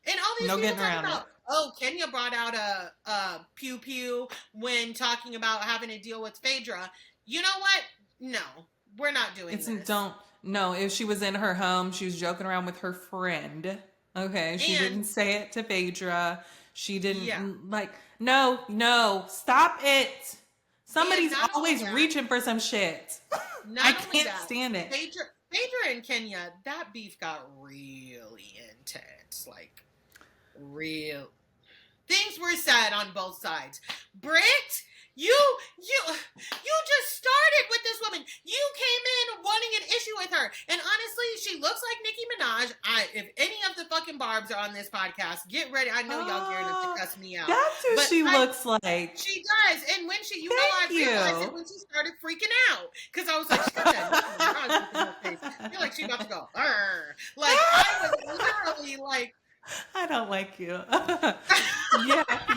And all these No people getting talking around it. about, oh, Kenya brought out a pew pew when talking about having to deal with Phaedra. You know what? No, we're not doing It's this. don't no, if she was in her home, she was joking around with her friend. Okay, she And didn't say it to Phaedra. She yeah, didn't like no, stop it. and Somebody's not only always that, reaching for some shit. I not only can't that, stand it. Phaedra and Kenya, that beef got really intense. Like, real things were said on both sides. Brit, you just started with this woman. You came in wanting an issue with her, and honestly, she looks like Nicki Minaj. If any of the fucking Barbs are on this podcast, get ready. I know y'all gearing up to cuss me out, That's who but she looks like. she does. And when she, I Thank realized it you. when she started freaking out because I was like, she got that Nicki Minaj look in her face. I feel like she about to go. Arr. Like I was literally like. I don't like you.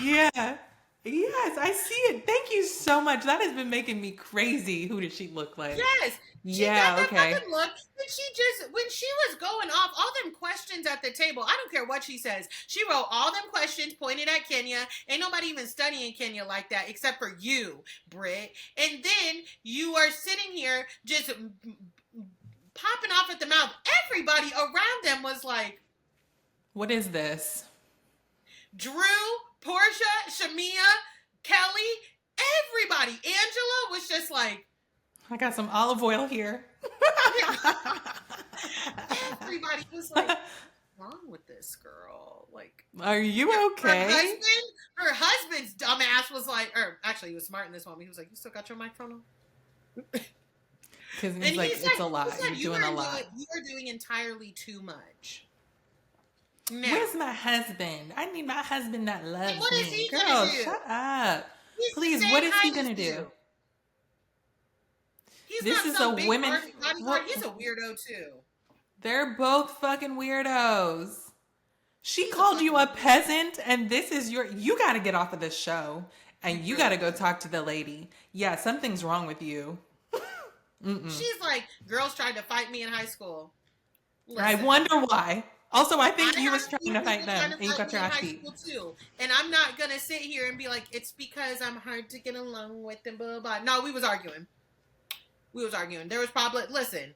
Yeah. Yes, I see it. Thank you so much. That has been making me crazy. Who did she look like? Yes, she got Yeah, that okay. fucking look, and she just when she was going off all them questions at the table. I don't care what she says. She wrote all them questions pointed at Kenya. Ain't nobody even studying Kenya like that except for you, Britt. And then you are sitting here just popping off at the mouth. Everybody around them was like, What is this? Drew, Portia, Shamia, Kelly, everybody. Angela was just like. I got some olive oil here. Everybody was like, what's wrong with this girl? Like, Are you okay? Her husband's dumbass was like, or actually, he was smart in this moment. He was like, you still got your microphone on? Because he's like, it's a lot. You're doing a lot. You are doing entirely too much. Now, Where's my husband? I need my husband that loves what is me. he Girl, gonna do? shut up. He's Please, the what same is he height going to as do? you. He's This not is some a big women. bodyguard. He's a weirdo too. They're both fucking weirdos. She He's a called you a fucking peasant, and this is your. You got to get off of this show, and you got to go talk to the lady. Yeah, something's wrong with you. She's like, girls tried to fight me in high school. I Listen. wonder why. Also, I think you had was trying to fight them, and you got me your in ass high beat. school too. And I'm not gonna sit here and be like, it's because I'm hard to get along with and blah blah blah. No, we was arguing. There was probably listen,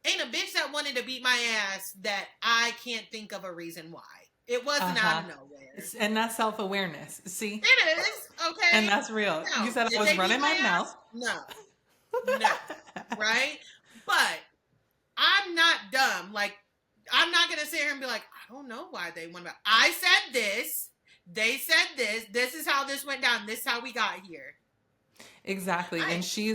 ain't a bitch that wanted to beat my ass that I can't think of a reason why. It wasn't out of nowhere. And that's self-awareness. See? It is, okay. And that's real. No. You said Did I was they running beat my ass? mouth. No. Right? But I'm not dumb. Like, I'm not gonna sit here and be like, I don't know why they went back. I said this. They said this. This is how this went down. This is how we got here. Exactly. And she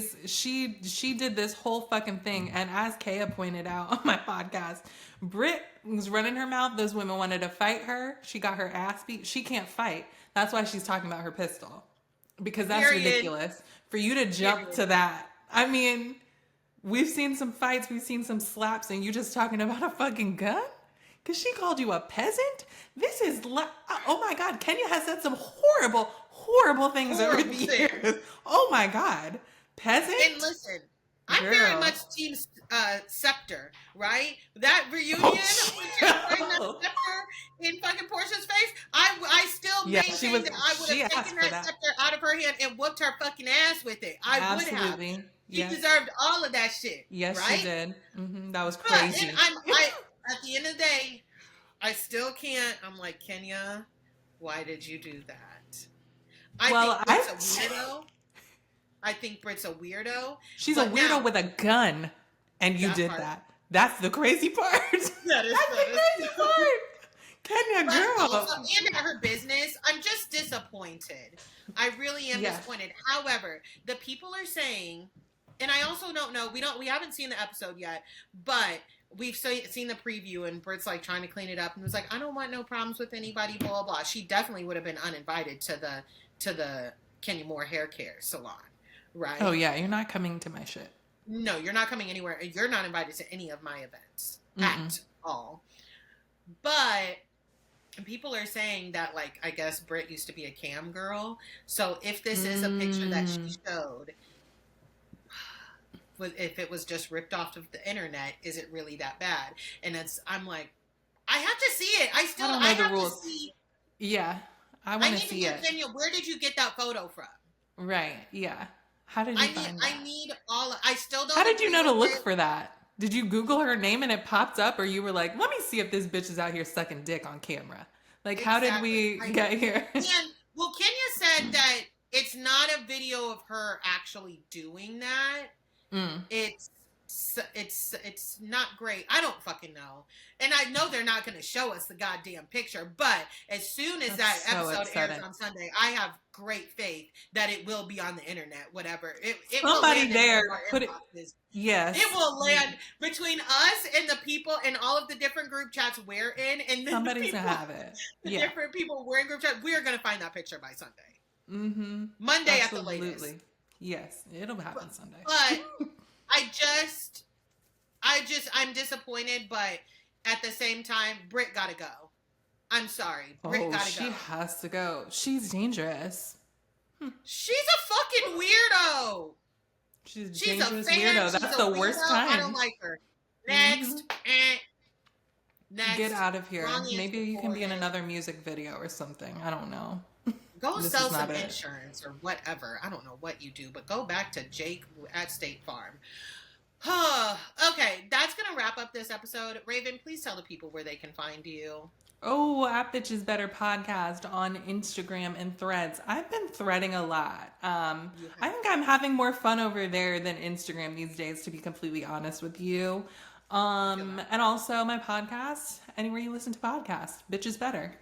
did this whole fucking thing. And as Kaya pointed out on my podcast, Britt was running her mouth. Those women wanted to fight her. She got her ass beat. She can't fight. That's why she's talking about her pistol. Because that's ridiculous. For you to jump to that. I mean, we've seen some fights, we've seen some slaps, and you just talking about a fucking gun? Because she called you a peasant? This is, oh my God, Kenya has said some horrible things over the years. Oh my God. Peasant? And listen, I'm very much team Scepter, right? That reunion when she was wearing that scepter in fucking Portia's face, I still maintain that I would have taken that scepter out of her hand and whooped her fucking ass with it. I would have. She deserved all of that shit. Yes, right? she did. That was crazy. And at the end of the day, I still can't. I'm like, Kenya, why did you do that? I Well, think Brit's a weirdo. I think Brit's a weirdo. She's a But weirdo now, with a gun, and you that did part. that. That's the crazy part. That's That is the crazy part. Kenya, But also, girl. and at her business, I'm just disappointed. I really am Yeah. disappointed. However, the people are saying, and I also don't know. We haven't seen the episode yet, but we've seen the preview, and Britt's like trying to clean it up, and was like, I don't want no problems with anybody. Blah blah blah. She definitely would have been uninvited to the Kenya Moore hair care salon, right? Oh yeah, you're not coming to my shit. No, you're not coming anywhere. You're not invited to any of my events Mm-mm. at all. But people are saying that, like, I guess Britt used to be a cam girl. So if this is a picture that she showed, if it was just ripped off of the internet, is it really that bad? And I'm like, I have to see it. I don't know have the rules. to see. Yeah, I I want need to to see hear it. Kenya. Where did you get that photo from? Right. Yeah. How did you find that? I need all. I still don't. How did you know to agree with look it. for that? Did you Google her name and it popped up, or you were like, "Let me see if this bitch is out here sucking dick on camera"? Like, how did we get here? And well, Kenya said that it's not a video of her actually doing that. It's not great. I don't fucking know. And I know they're not going to show us the goddamn picture, but as soon as that episode airs on Sunday, I have great faith that it will be on the internet, whatever. Somebody there put it. Yes. It will land between us and the people and all of the different group chats we're in, and then somebody's gonna have it. The different people we're in group chat. We are going to find that picture by Sunday. Mm-hmm. Monday Absolutely. at the latest. Yes, it'll happen Sunday. But I'm disappointed, but at the same time, Britt gotta go. I'm sorry. Britt gotta go. She has to go. She's dangerous. She's a fucking weirdo. She's a fan, weirdo. That's the worst kind. I don't like her. Next. Next. Get out of here. Maybe you can be in another music video or something. I don't know. Go sell some insurance or whatever. I don't know what you do, but go back to Jake at State Farm. Okay, that's going to wrap up this episode. Raven, please tell the people where they can find you. Oh, App Bitches Better podcast on Instagram and Threads. I've been threading a lot. I think I'm having more fun over there than Instagram these days, to be completely honest with you. And also my podcast, anywhere you listen to podcasts, Bitches Better.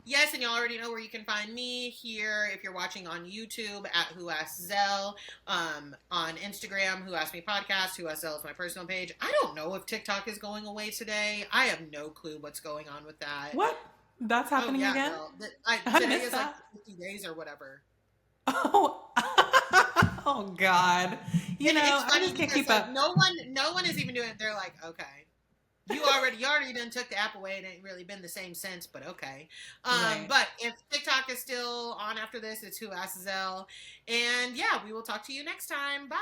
Yes, and y'all already know where you can find me here if you're watching on YouTube at Who Asked Zell, on Instagram, Who Asked Me Podcast, Who Asked Zell is my personal page. I don't know if TikTok is going away today. I have no clue what's going on with that. What? That's happening again? Today is like 50 days or whatever. Oh, oh God! You know, I just can't keep up. No one is even doing it. They're like, okay. You already done took the app away. It ain't really been the same since, but okay. Right. But if TikTok is still on after this, it's Who Asked Zell. And yeah, we will talk to you next time. Bye.